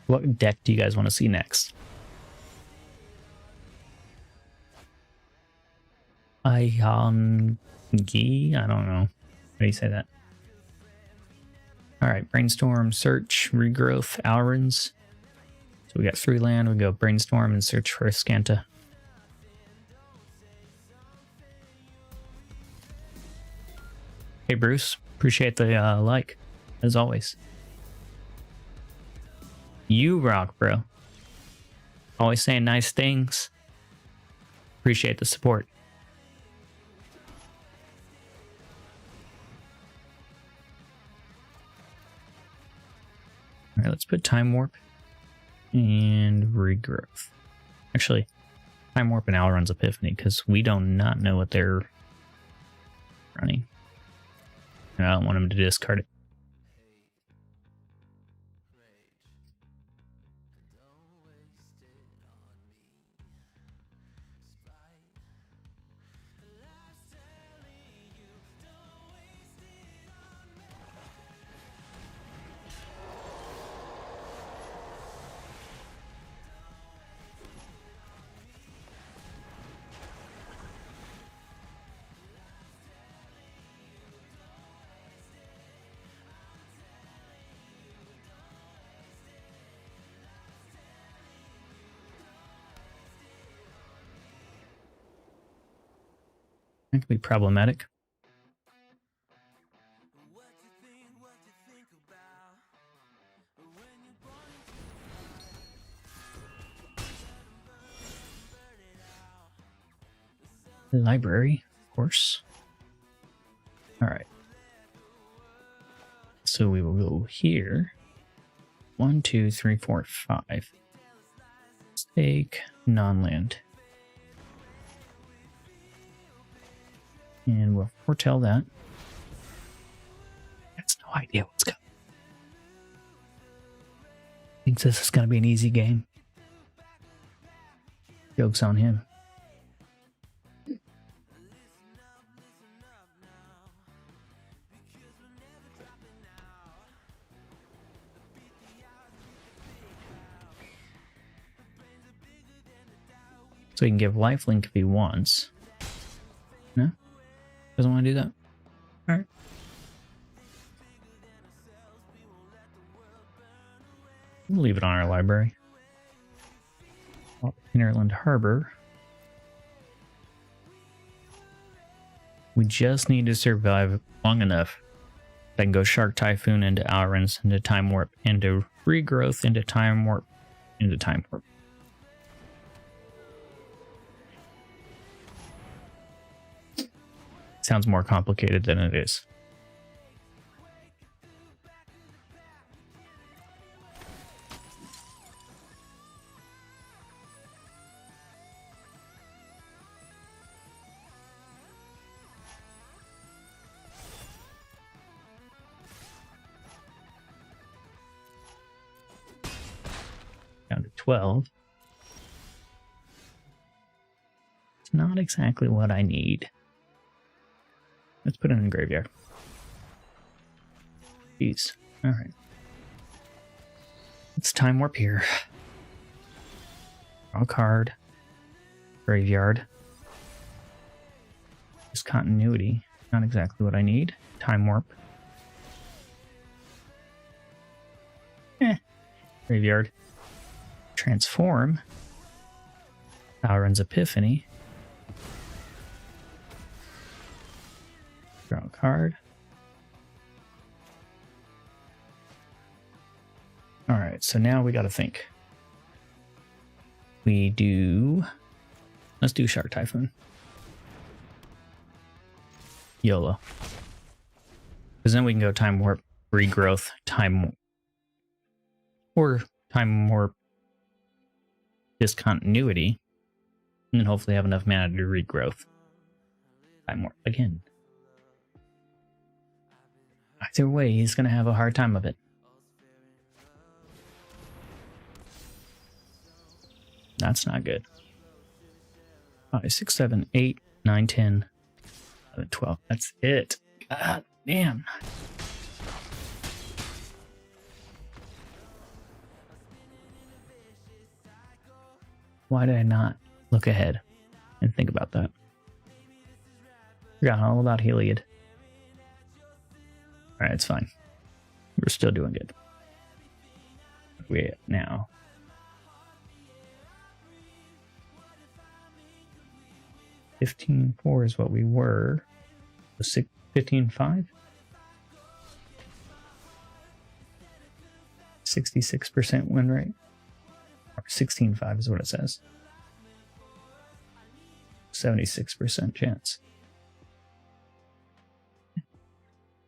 What deck do you guys want to see next? Gi? I don't know. How do you say that? Alright, Brainstorm, Search, Regrowth, Alrund's. So we got 3 land, we go Brainstorm and search for Scanta. Hey Bruce, appreciate the like, as always. You rock, bro. Always saying nice things. Appreciate the support. Alright, let's put Time Warp and Regrowth. Actually, Time Warp and Alrund's Epiphany, because we do not know what they're running. And I don't want them to discard it. That could be problematic. Library, of course. All right. So we will go here. 1, 2, 3, 4, 5. Stake, non-land. And we'll foretell that. That's no idea what's coming. thinks this is going to be an easy game. Joke's on him. So he can give lifelink if he wants. No? Doesn't want to do that? Alright. We'll leave it on our library. Innerland Harbor. We just need to survive long enough that I can go Shark Typhoon into Alrens, into Time Warp, into Regrowth, into Time Warp, into Time Warp. Sounds more complicated than it is. Down to 12. It's not exactly what I need. Let's put it in the graveyard. Jeez. Alright. It's Time Warp here. Draw a card. Graveyard. Discontinuity. Not exactly what I need. Time Warp. Graveyard. Transform. Alrens Epiphany. Draw a card. Alright, so now we gotta think. Let's do Shark Typhoon. YOLO. Because then we can go Time Warp, Regrowth, or Time Warp Discontinuity, and then hopefully have enough mana to Regrowth. Time Warp again. Either way, he's going to have a hard time of it. That's not good. 5, 6, 7, 8, 9, 10, 11, 12. That's it. God damn. Why did I not look ahead and think about that? Forgot all about Heliod. Alright, it's fine. We're still doing good. Where we at now? $15.4 is what we were. 15.5? 66% win rate. Or 16.5 is what it says. 76% chance.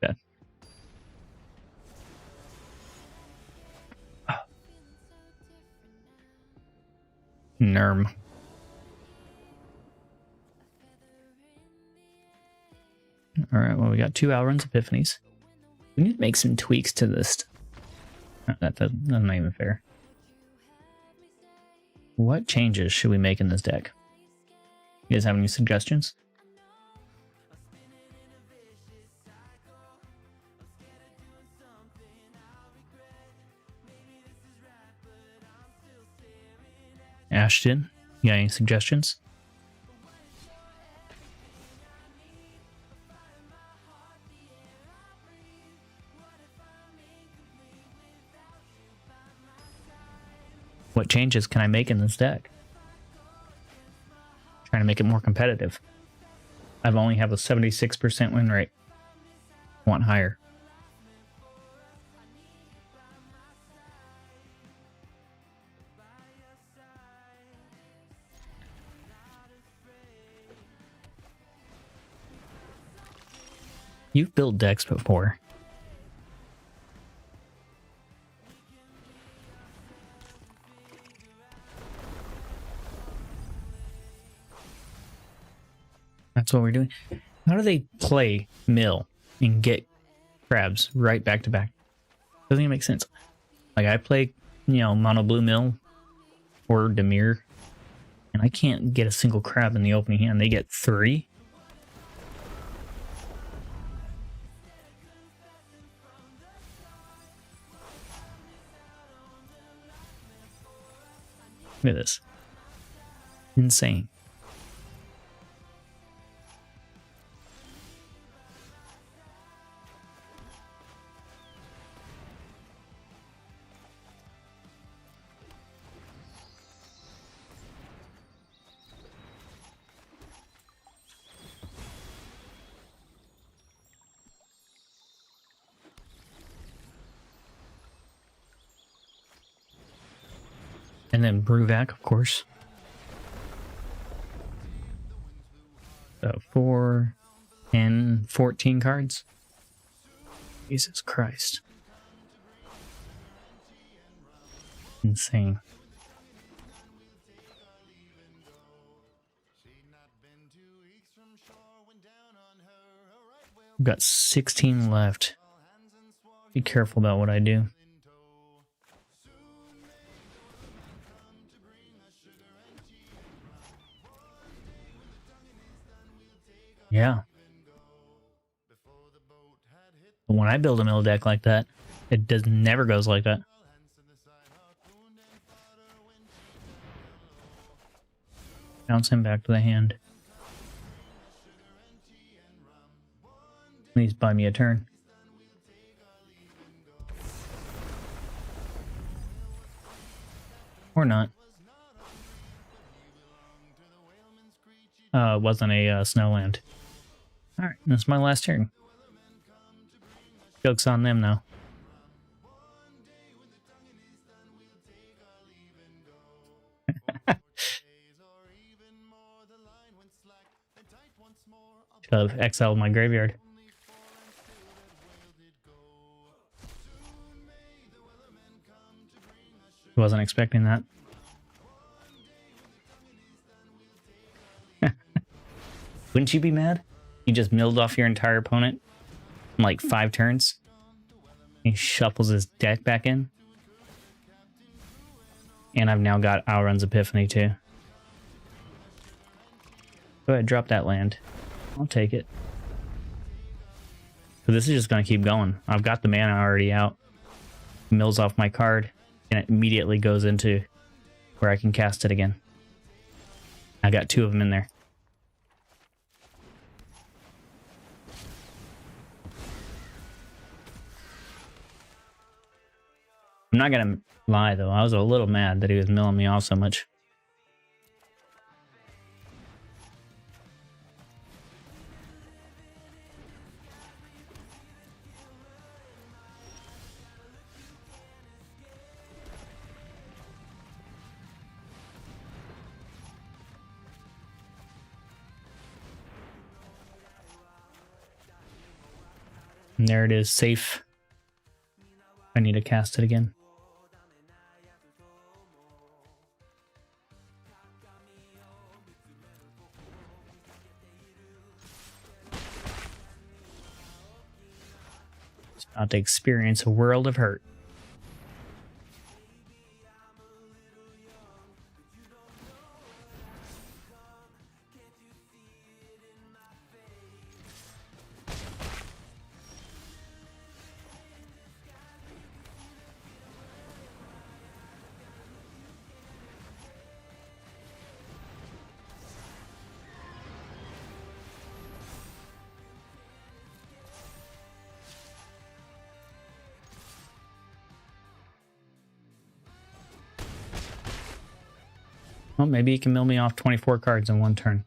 Yeah. Oh. Nerm. Alright, well, we got 2 Alrens Epiphanies. We need to make some tweaks to this. That's not even fair. What changes should we make in this deck? You guys have any suggestions? Ashton, you got any suggestions? What changes can I make in this deck? Trying to make it more competitive. I've only have a 76% win rate. Want higher. You've built decks before. That's what we're doing. How do they play mill and get crabs right back to back? Doesn't even make sense. Like, I play Mono Blue Mill or Demir. And I can't get a single crab in the opening hand. They get 3. Look at this. Insane. And then Bruvac, of course. So 4, 10, 14 cards. Jesus Christ. Insane. I've got 16 left. Be careful about what I do. Yeah. When I build a mill deck like that, it never goes like that. Bounce him back to the hand. Please buy me a turn. Or not. It wasn't a snowland. Alright, that's my last turn. Joke's on them now. Should have exiled my graveyard. Wasn't expecting that. Wouldn't you be mad? You just milled off your entire opponent in like 5 turns. He shuffles his deck back in. And I've now got Alrund's Epiphany too. Go ahead, drop that land. I'll take it. So this is just going to keep going. I've got the mana already out. Mills off my card. And it immediately goes into where I can cast it again. I got 2 of them in there. I'm not gonna lie though, I was a little mad that he was milling me off so much. And there it is, safe. I need to cast it again. It's about to experience a world of hurt. Well, maybe he can mill me off 24 cards in 1 turn.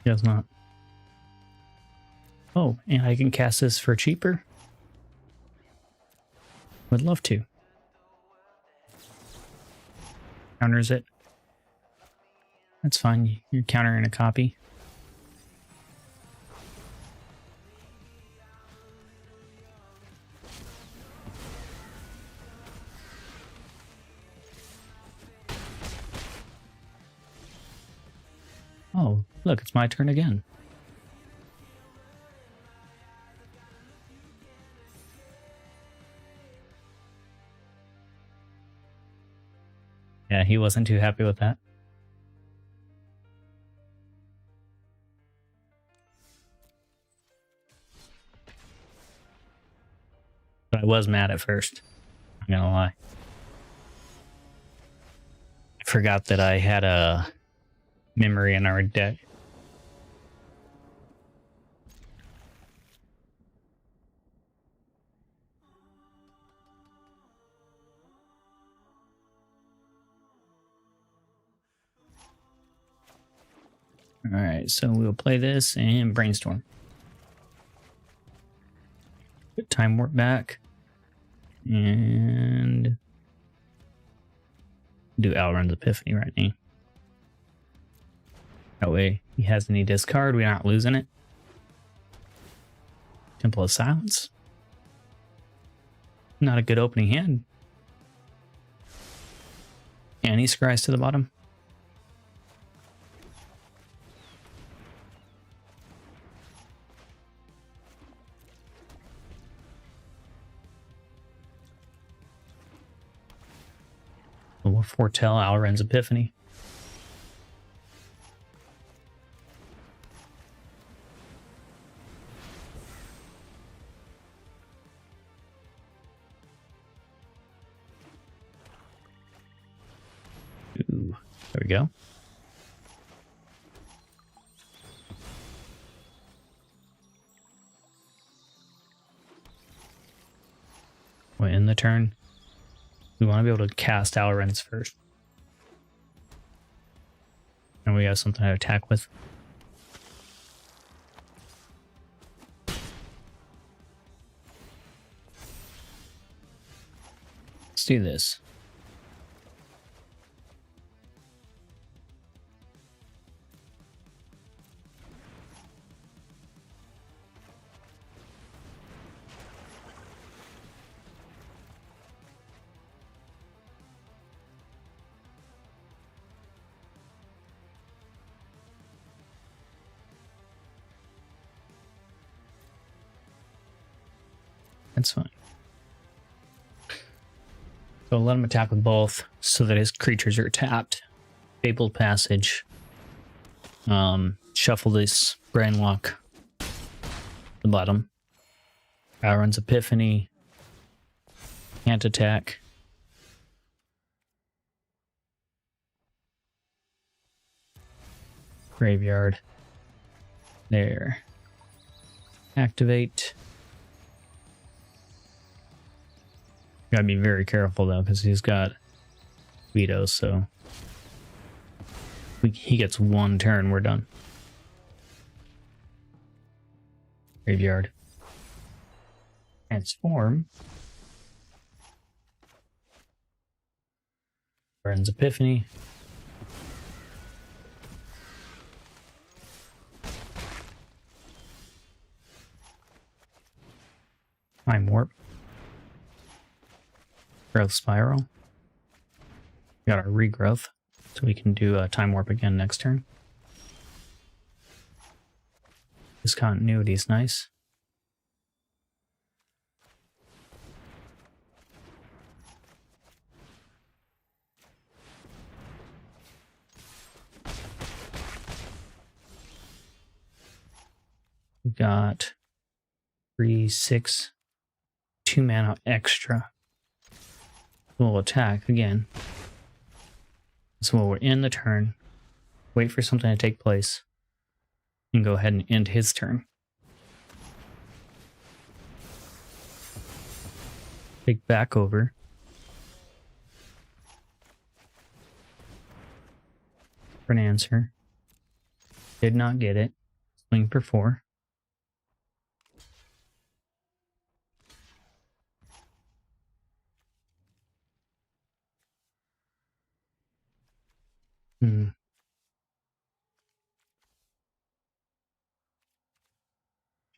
He does not. Oh, and I can cast this for cheaper? Would love to. Counters it. That's fine. You're countering a copy. Look, it's my turn again. Yeah, he wasn't too happy with that. But I was mad at first. I'm not gonna lie. I forgot that I had a memory in our deck. Alright, so we'll play this and brainstorm. Put time warp back. And do Alrund's Epiphany right now. That way he has any discard, we're not losing it. Temple of Silence. Not a good opening hand. And he scries to the bottom. We'll foretell Alrund's Epiphany. Ooh, there we go. We'll end the turn. We want to be able to cast Alrund's first. And we have something to attack with. Let's do this. That's fine. So let him attack with both so that his creatures are tapped. Fabled Passage. Shuffle this Brainlock. The bottom. Alrund's Epiphany. Can't attack. Graveyard. There. Activate. Gotta be very careful though, because he's got vetoes, so he gets one turn, we're done. Graveyard. Transform. Alrund's Epiphany. Time Warp. Growth Spiral. We got our regrowth, so we can do a Time Warp again next turn. This continuity is nice. We got 3, 6, 2 mana extra. We'll attack again. So while we're in the turn, wait for something to take place, and go ahead and end his turn. Take back over. For an answer. Did not get it. Swing for 4.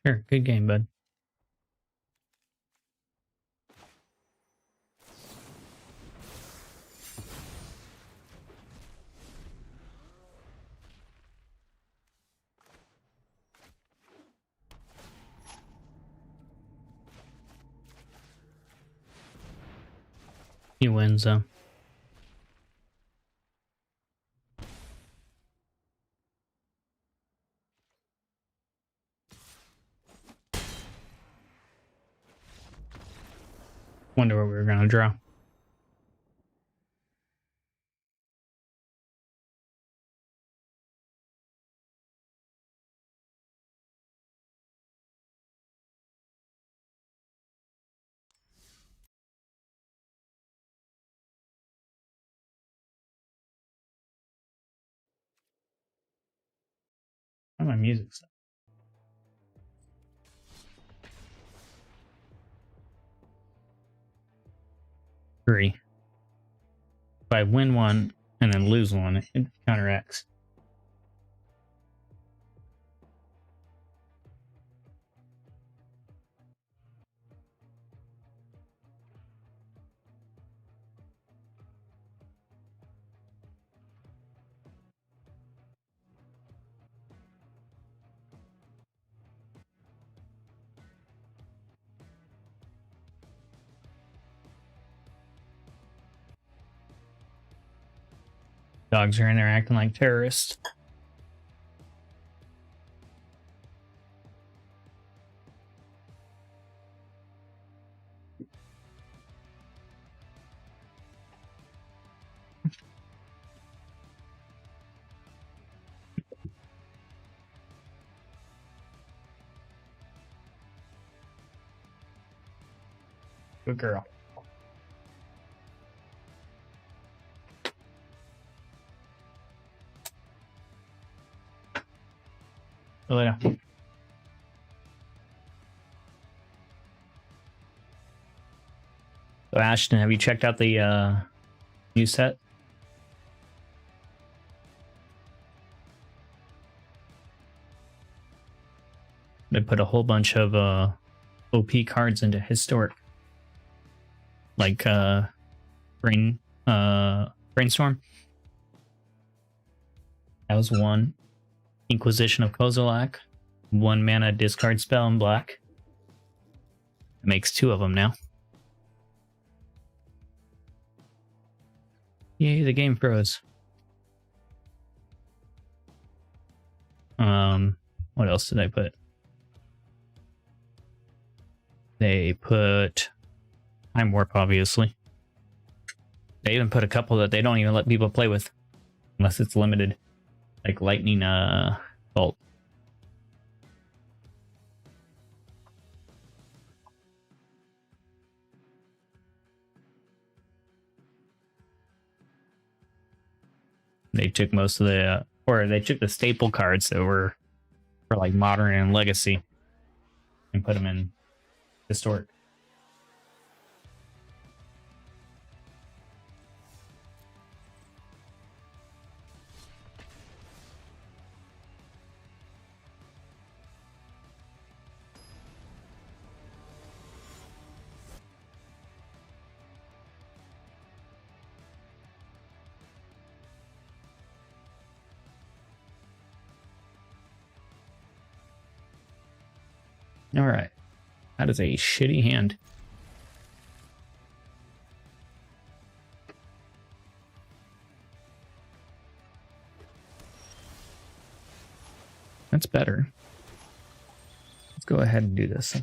Sure, good game, bud. He wins though. Wonder what we were gonna draw. Oh, my music stuff. Three. If I win one and then lose one, it counteracts. Dogs are in there acting like terrorists. Good girl. Later. So Ashton, have you checked out the new set? They put a whole bunch of OP cards into historic, like brainstorm. That was one. Inquisition of Kozilek, 1 mana discard spell in black. It makes 2 of them now. Yay, the game froze. What else did I put? They put Time Warp, obviously. They even put a couple that they don't even let people play with unless it's limited, like Lightning Bolt. They took most of the, or they took the staple cards that were for like Modern and Legacy and put them in Historic. All right. That is a shitty hand. That's better. Let's go ahead and do this.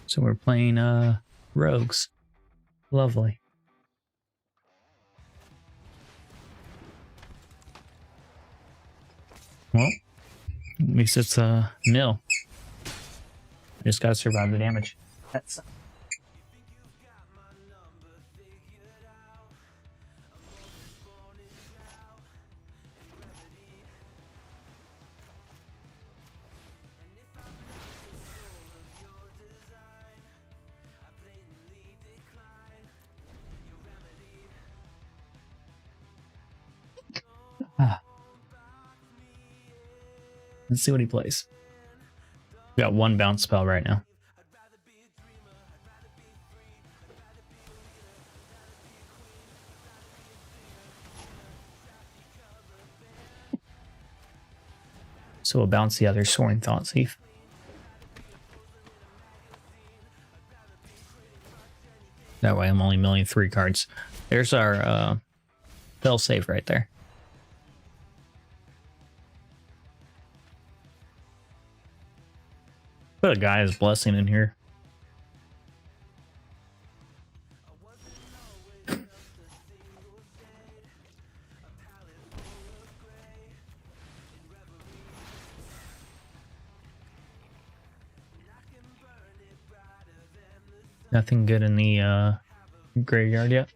So we're playing rogues. Lovely. Well, at least it's a nil. I just gotta survive the damage. That's Let's see what he plays. Got one bounce spell right now. So we'll bounce the other Soaring Thoughtseize. That way I'm only milling 3 cards. There's our fail save right there. Put a Gaia's Blessing in here. Nothing good in the graveyard yet.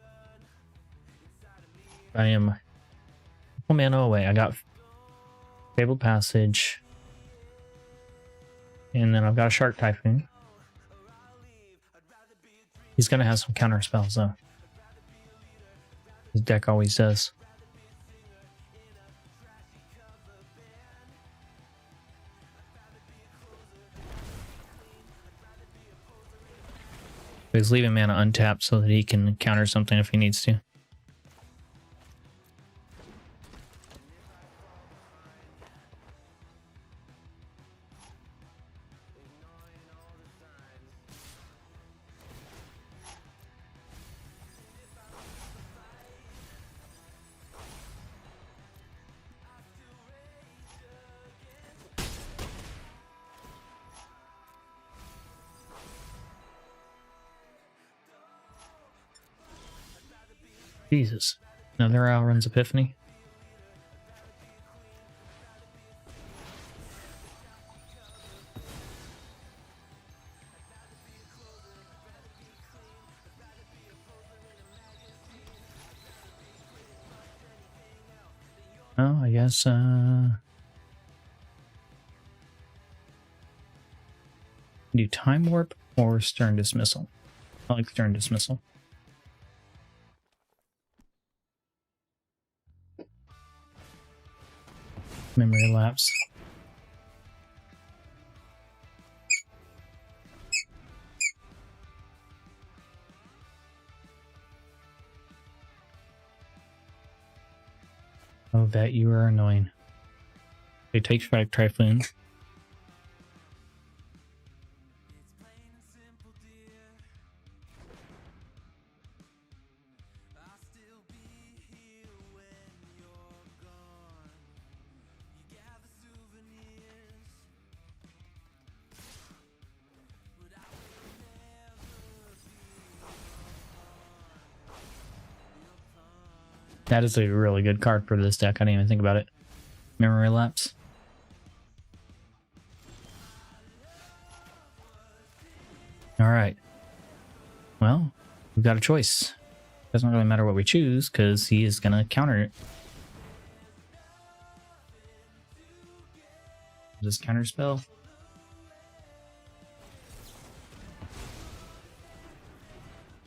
I am 1 mana away. I got Fabled Passage. And then I've got a Shark Typhoon. He's going to have some counter spells, though. His deck always does. He's leaving mana untapped so that he can counter something if he needs to. Jesus. Another Alrund's Epiphany. Oh, I guess, do Time Warp or Stern Dismissal? I like Stern Dismissal. Memory Lapse. Oh, that you are annoying. They take 5 Typhoon. That is a really good card for this deck. I didn't even think about it. Memory Lapse. Alright. Well, we've got a choice. Doesn't really matter what we choose, because he is going to counter it. Just counter spell.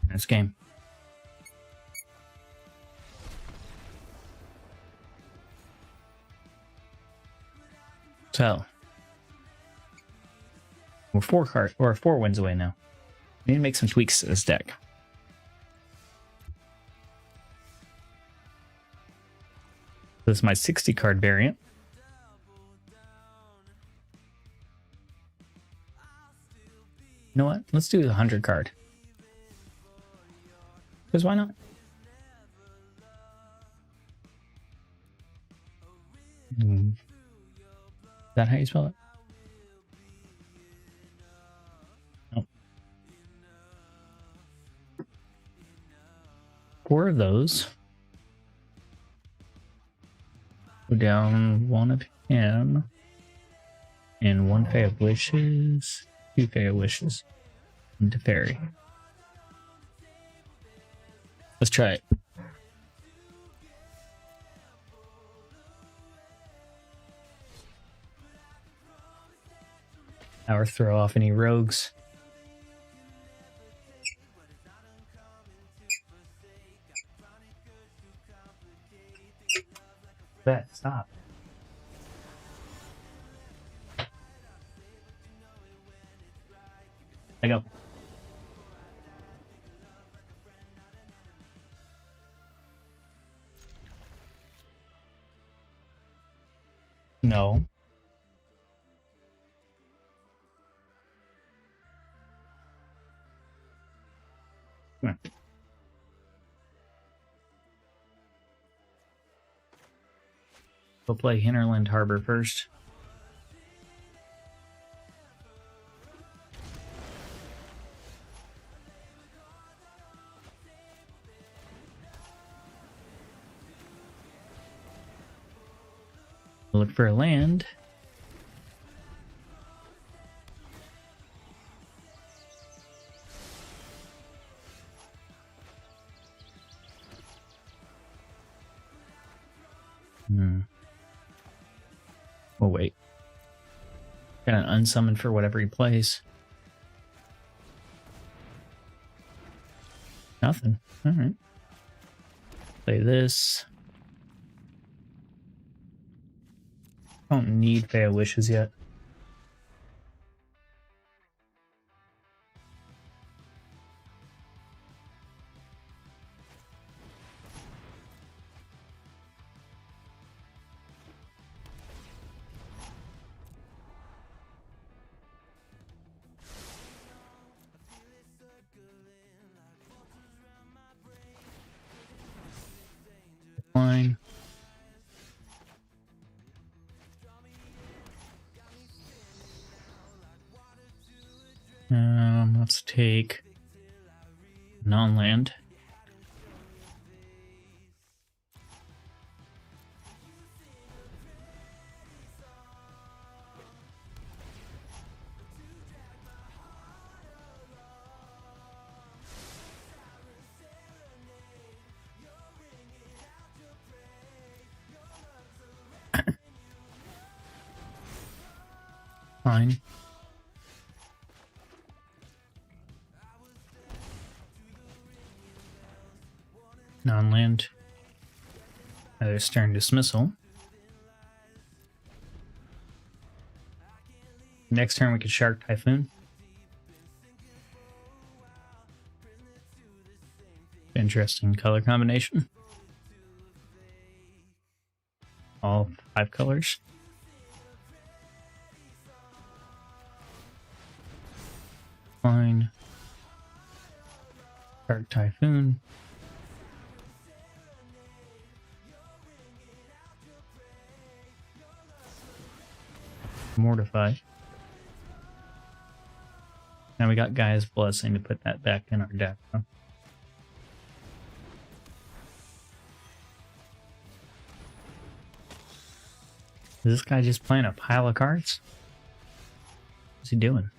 Next game. So we're 4 wins away now. We need to make some tweaks to this deck. This is my 60 card variant. You know what? Let's do the 100 card. Because why not? Is that how you spell it? Nope. 4 of those. Go down 1 of him. And 1 Fae of Wishes. 2 Fae of Wishes. And Teferi. Let's try it. Or throw off any rogues. Bet, stop. I go. No. Come on. We'll play Hinterland Harbor first. Look for a land. Oh, wait. Got an unsummon for whatever he plays. Nothing. Alright. Play this. Don't need Faya Wishes yet. Fine. Let's take non-land. Fine. Non-land. Another stern dismissal. Next turn we could Shark Typhoon. Interesting color combination. All 5 colors. Fine. Shark Typhoon. Mortify. Now we got Gaia's Blessing to put that back in our deck. Huh? Is this guy just playing a pile of cards? What's he doing?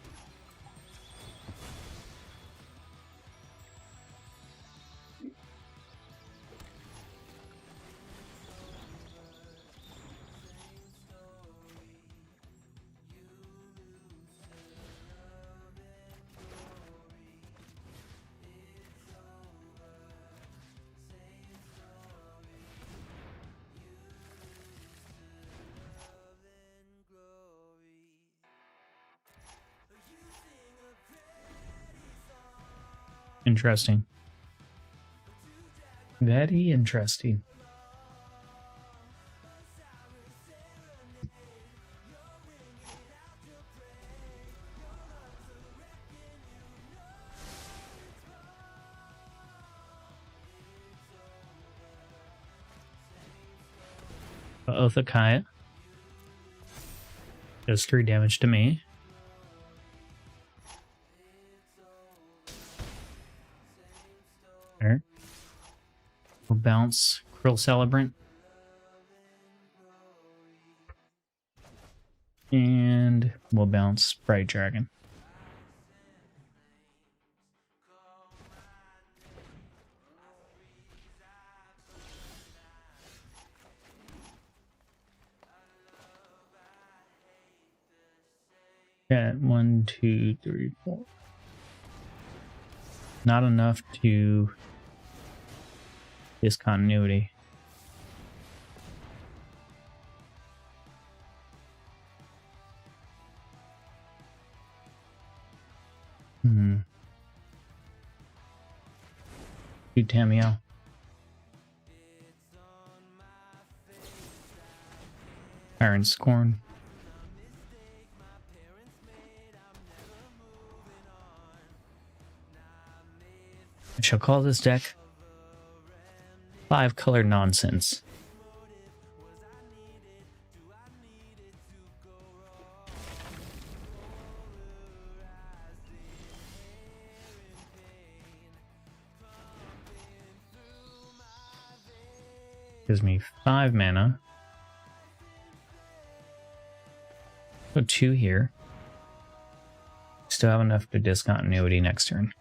Interesting. Very interesting. Oath of Kaya does 3 damage to me. There. We'll bounce Krill Celebrant. And we'll bounce Bright Dragon. Got 1, 2, 3, 4. Not enough to discontinuity. Dude, Tamiyo. Iron Scorn. I shall call this deck 5-color nonsense. Gives me 5 mana. Put 2 here. Still have enough to discontinuity next turn.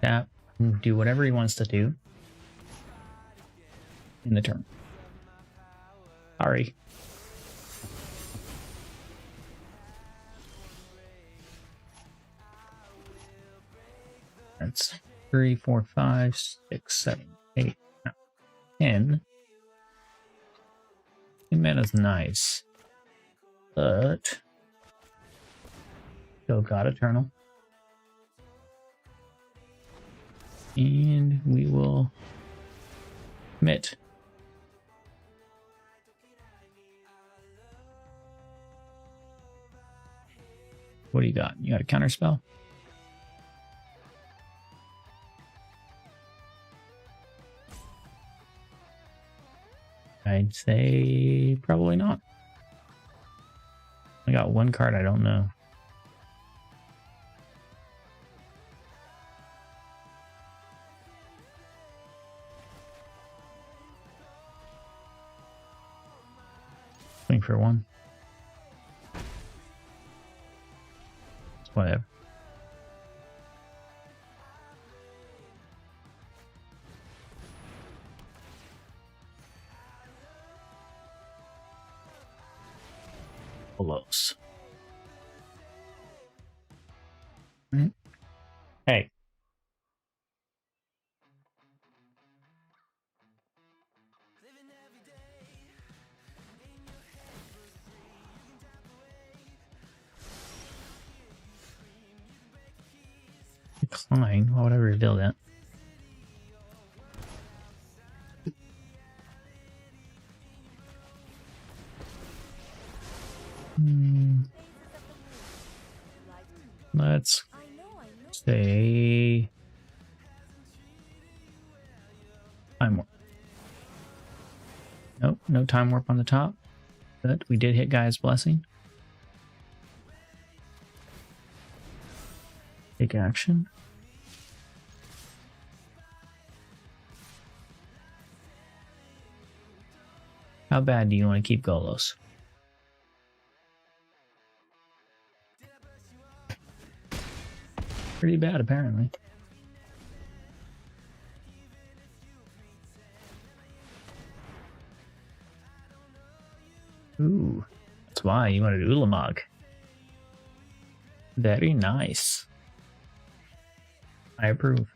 Tap, do whatever he wants to do in the turn. Sorry. That's 3, 4, 5, 6, 7, 8, 9, 10. 10 mana's nice. But still got Eternal. And we will commit. What do you got? You got a counter spell? I'd say probably not. I got one card I don't know. Swing for 1. Whatever. Close. Hey. Decline. Why would I reveal that? Let's say time warp. Nope, no time warp on the top. But we did hit Gaia's Blessing. Take action. How bad do you want to keep Golos? Pretty bad, apparently. Ooh, that's why you wanted Ulamog. Very nice. I approve.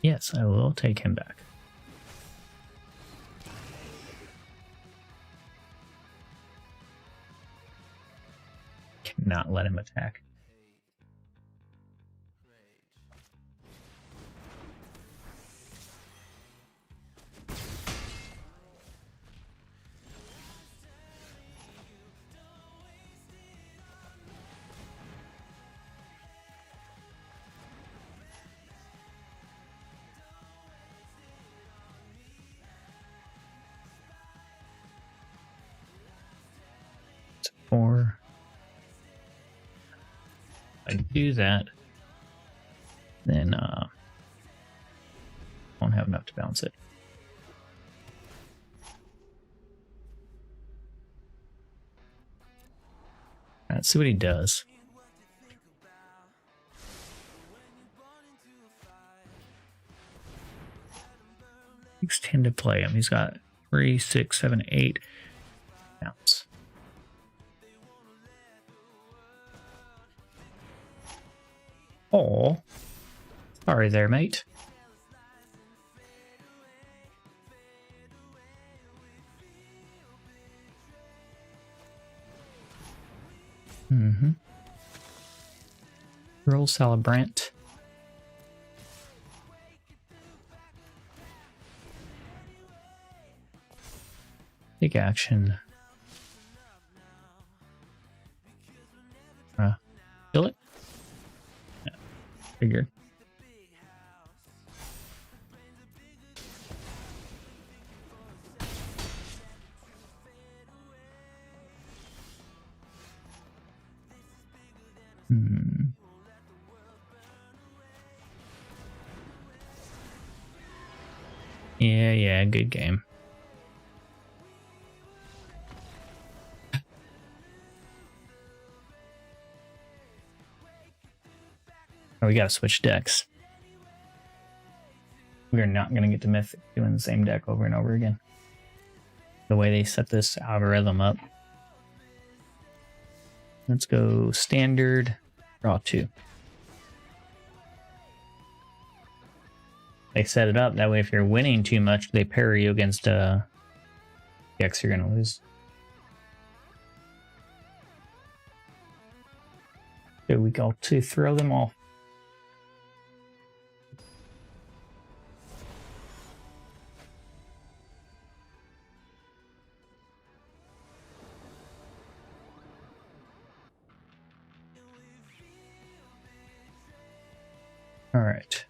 Yes, I will take him back. Cannot let him attack. Or if I do that, then won't have enough to bounce it. Let's see what he does. Takes 10 to play him. He's got 3, 6, 7, 8 counts. Oh, sorry there, mate. Roll Celebrant. Take action. Kill it? Yeah, figured. Yeah, good game. Oh, we gotta switch decks. We are not gonna get to Mythic doing the same deck over and over again. The way they set this algorithm up. Let's go standard, draw 2. They set it up that way if you're winning too much, they parry you against decks you're gonna lose. So we go to throw them all. All right.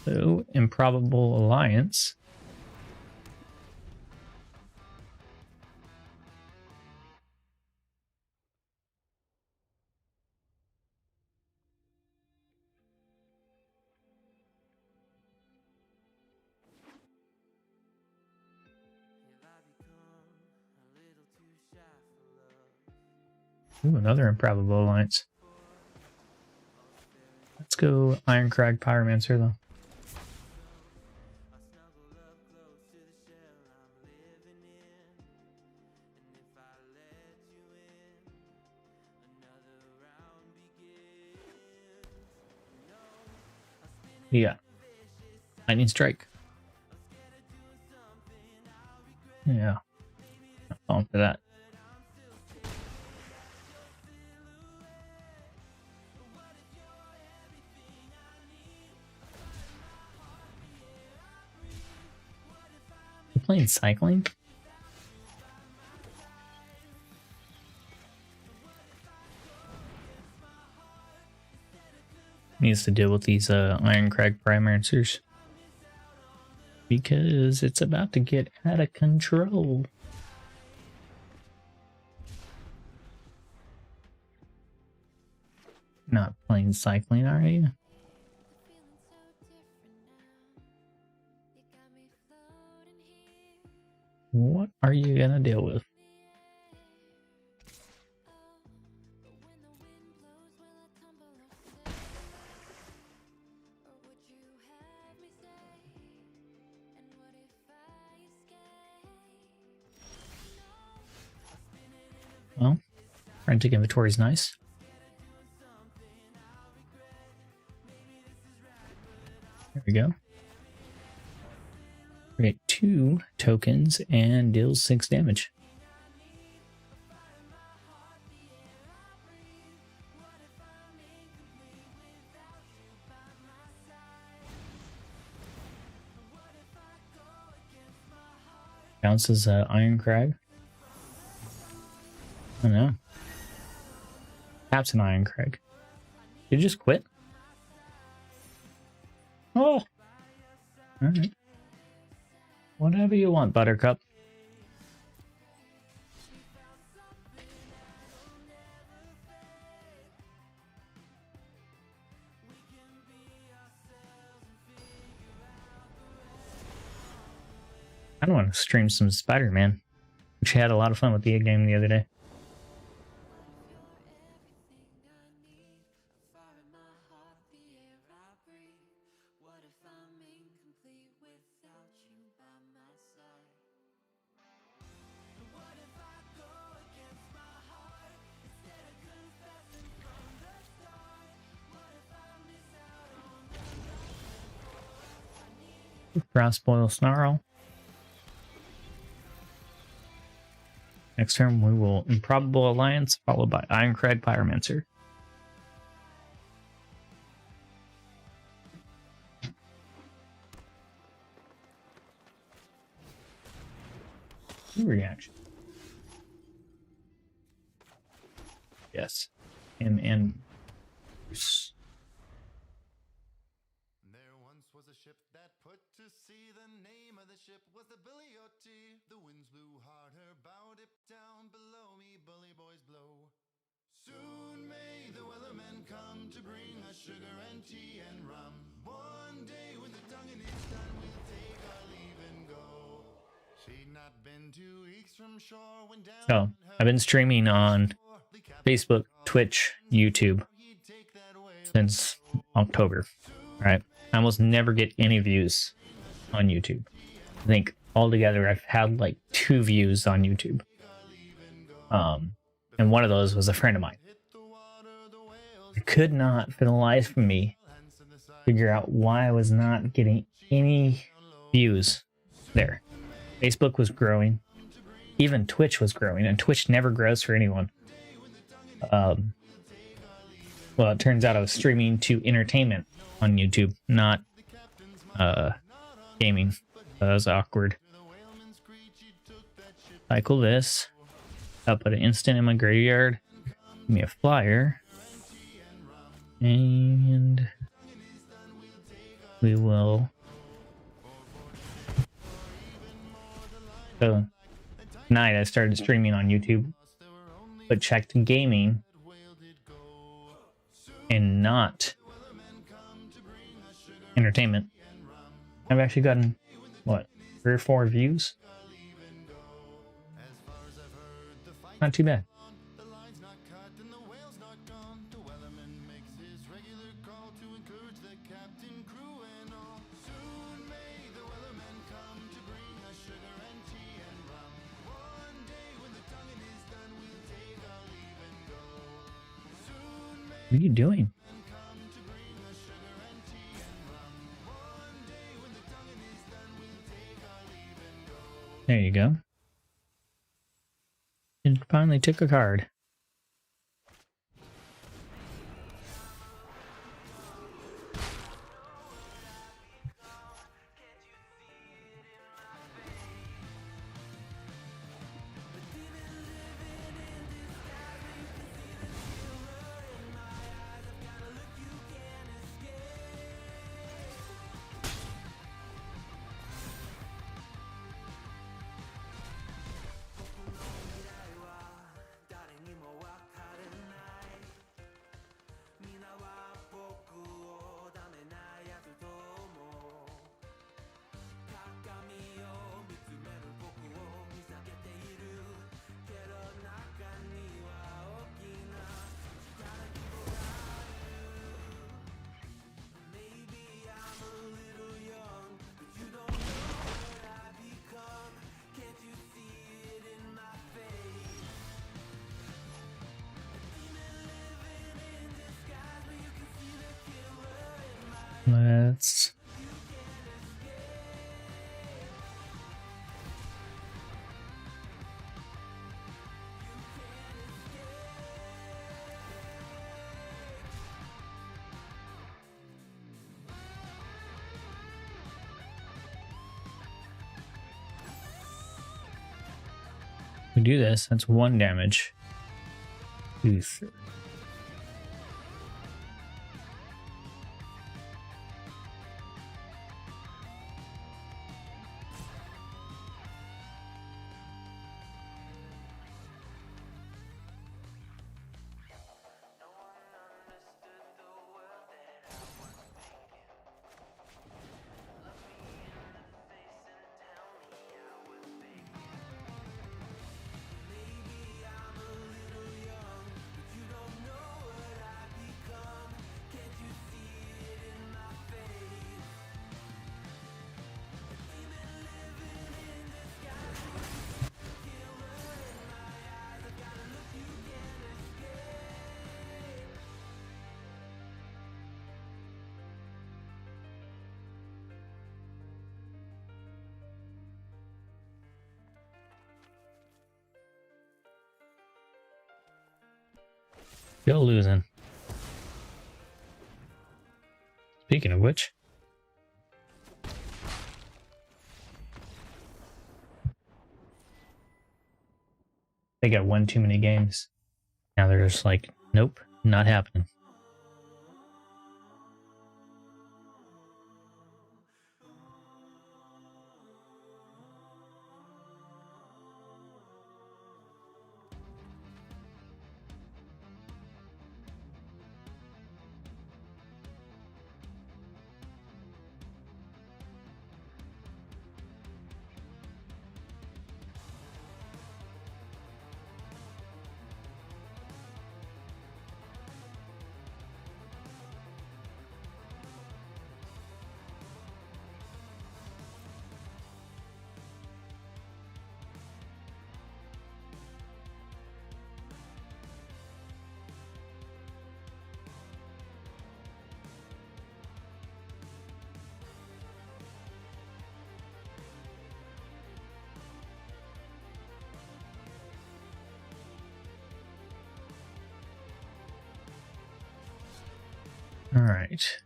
So, Improbable Alliance. Ooh, another Improbable Alliance. Let's go Ironcrag Pyromancer though. Yeah. Lightning Strike. Yeah. I'm falling for that. You playing Cycling? Needs to deal with these Ironcrag Pyromancers. Because it's about to get out of control. Not playing Cycling, are you? What are you gonna deal with? Well, Frantic Inventory is nice. There we go. Create 2 tokens and deals 6 damage. Counts as Ironcrag. I don't know. Captain Iron Craig. Did you just quit? Oh. Alright. Whatever you want, Buttercup. I don't want to stream some Spider-Man, which had a lot of fun with the game the other day. Frostboil Snarl. Next turn, we will Improbable Alliance, followed by Ironcrag Pyromancer. Reaction. Yes. Him and Bruce. There once was a ship that put to sea. The name of the ship was the Billy O.T. The winds blew hard, her bow dipped down below me. Bully boys blow. Soon may the Wellermen come to bring us sugar and tea and rum. One day when the tonguing is done, we'll take our leave and go. She'd not been 2 weeks from shore when down. So, I've been streaming on Facebook, Twitch, YouTube since October. Right? I almost never get any views on YouTube. I think altogether I've had like 2 views on YouTube. And one of those was a friend of mine. I could not, for the life of me, figure out why I was not getting any views there. Facebook was growing. Even Twitch was growing, and Twitch never grows for anyone. Well, it turns out I was streaming to entertainment on YouTube, not gaming. That was awkward. Cycle this. I'll put an instant in my graveyard. Give me a flyer. And we will. So tonight I started streaming on YouTube, but checked gaming and not entertainment. I've actually gotten, what, 3 or 4 views? Not too bad. What are you doing? There you go. And finally took a card. Let's we do this. That's 1 damage. 2, 3. Still losing. Speaking of which, they got one too many games. Now they're just like, nope, not happening. All right.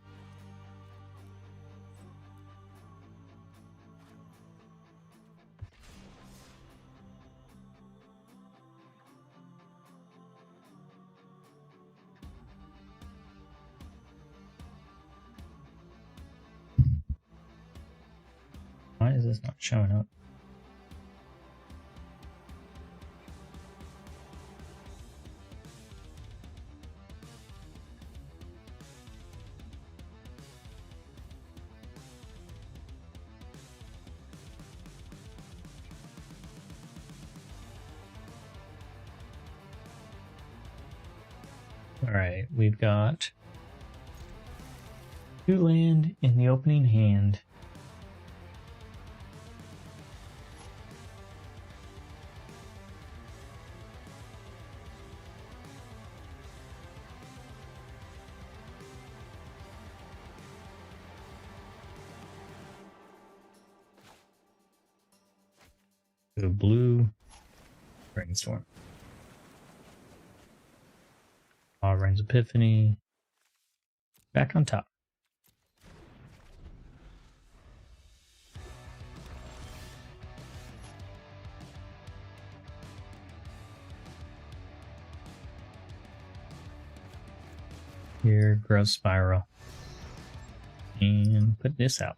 Why is this not showing up? All right, we've got 2 land in the opening hand. The blue brainstorm. Rain's Epiphany. Back on top. Here, Growth Spiral. And put this out.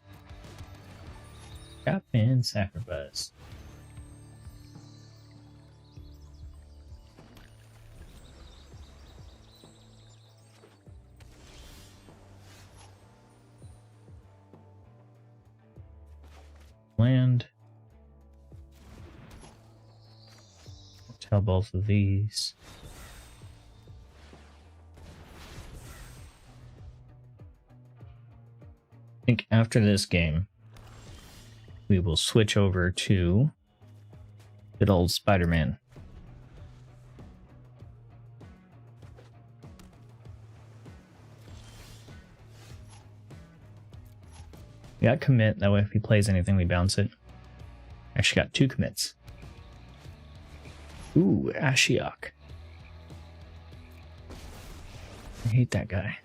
Tap and sacrifice. Land. Tell both of these. I think after this game, we will switch over to good old Spider-Man. We got commit, that way if he plays anything, we bounce it. Actually got 2 commits. Ooh, Ashiok. I hate that guy.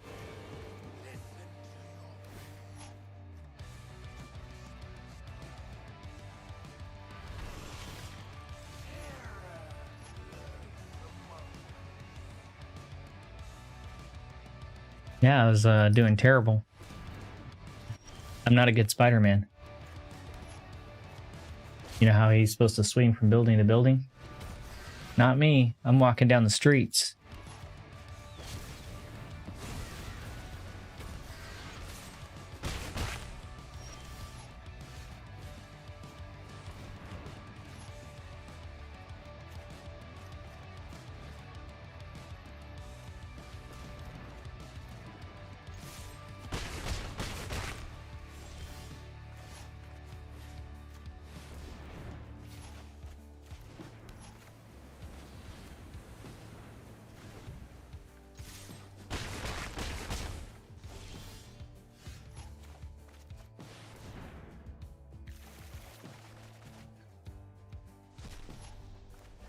Yeah, I was doing terrible. I'm not a good Spider-Man. You know how he's supposed to swing from building to building? Not me. I'm walking down the streets.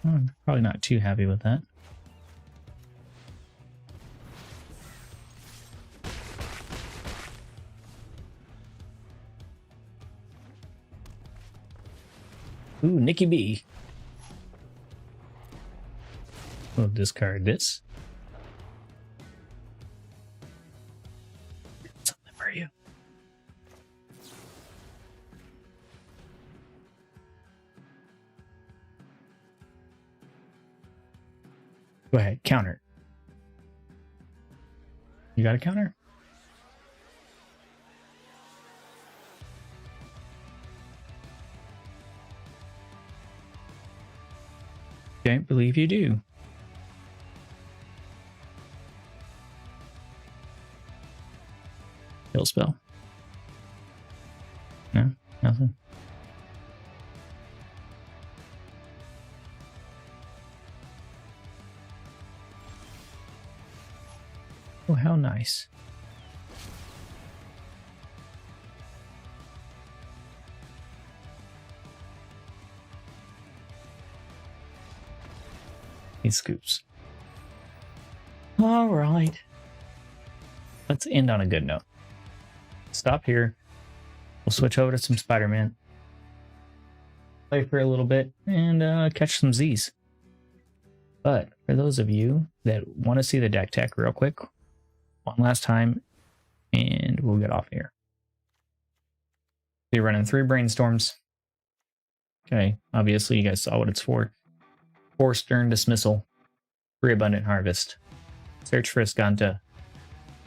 I'm probably not too happy with that. Ooh, Nikki B. We'll discard this. Something for you. Go ahead, counter. You got a counter? Don't believe you do. Kill spell. No, nothing. Oh, how nice. He scoops. All right. Let's end on a good note. Stop here. We'll switch over to some Spider-Man. Play for a little bit and catch some Z's. But for those of you that want to see the deck tech real quick, one last time, and we'll get off here. You're running 3 brainstorms. Okay, obviously you guys saw what it's for. 4 Stern Dismissal, 3 Abundant Harvest, Search for Escanta,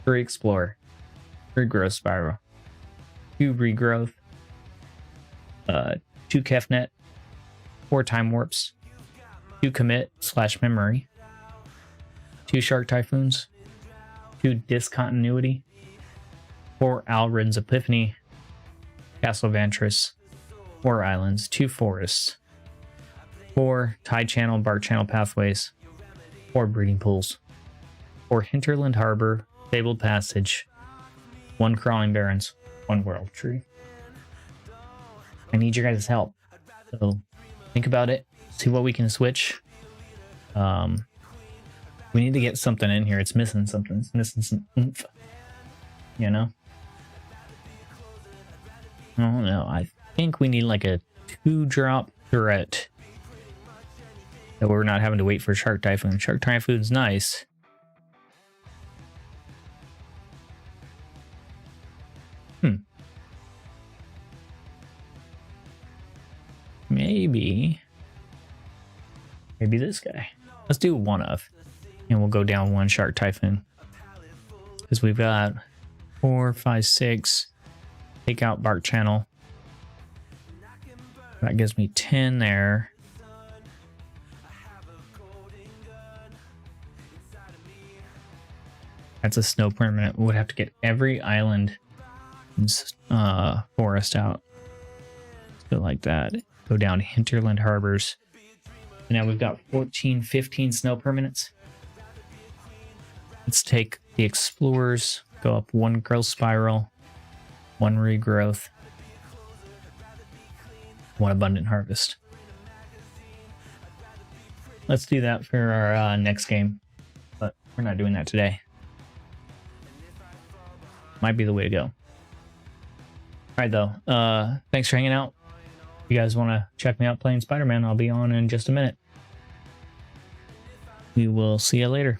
3 Explore, 3 Growth Spiral, 2 Regrowth, 2 Kefnet, 4 Time Warps, 2 Commit/Memory, 2 Shark Typhoons, 2 Discontinuity, 4 Alred's Epiphany, Castle Vantress, 4 Islands, 2 Forests, 4 Tide Channel, Bark Channel Pathways, 4 Breeding Pools, 4 Hinterland Harbor, Fabled Passage, 1 Crawling Barrens, 1 World Tree. I need your guys' help. So think about it. See what we can switch. We need to get something in here. It's missing something. It's missing some oomph. You know? I don't know. I think we need like a 2-drop threat. That we're not having to wait for Shark Typhoon. Shark Typhoon's nice. Maybe this guy. Let's do 1 of. And we'll go down 1 Shark Typhoon. Because we've got 4, 5, 6. Take out Bark Channel. That gives me 10 there. That's a snow permanent. We would have to get every island forest out. Let's go like that. Go down Hinterland Harbors. And now we've got 14, 15 snow permanents. Let's take the Explorers, go up 1 Growth Spiral, 1 Regrowth, 1 Abundant Harvest. Let's do that for our next game, but we're not doing that today. Might be the way to go. All right, though. Thanks for hanging out. If you guys want to check me out playing Spider-Man, I'll be on in just a minute. We will see you later.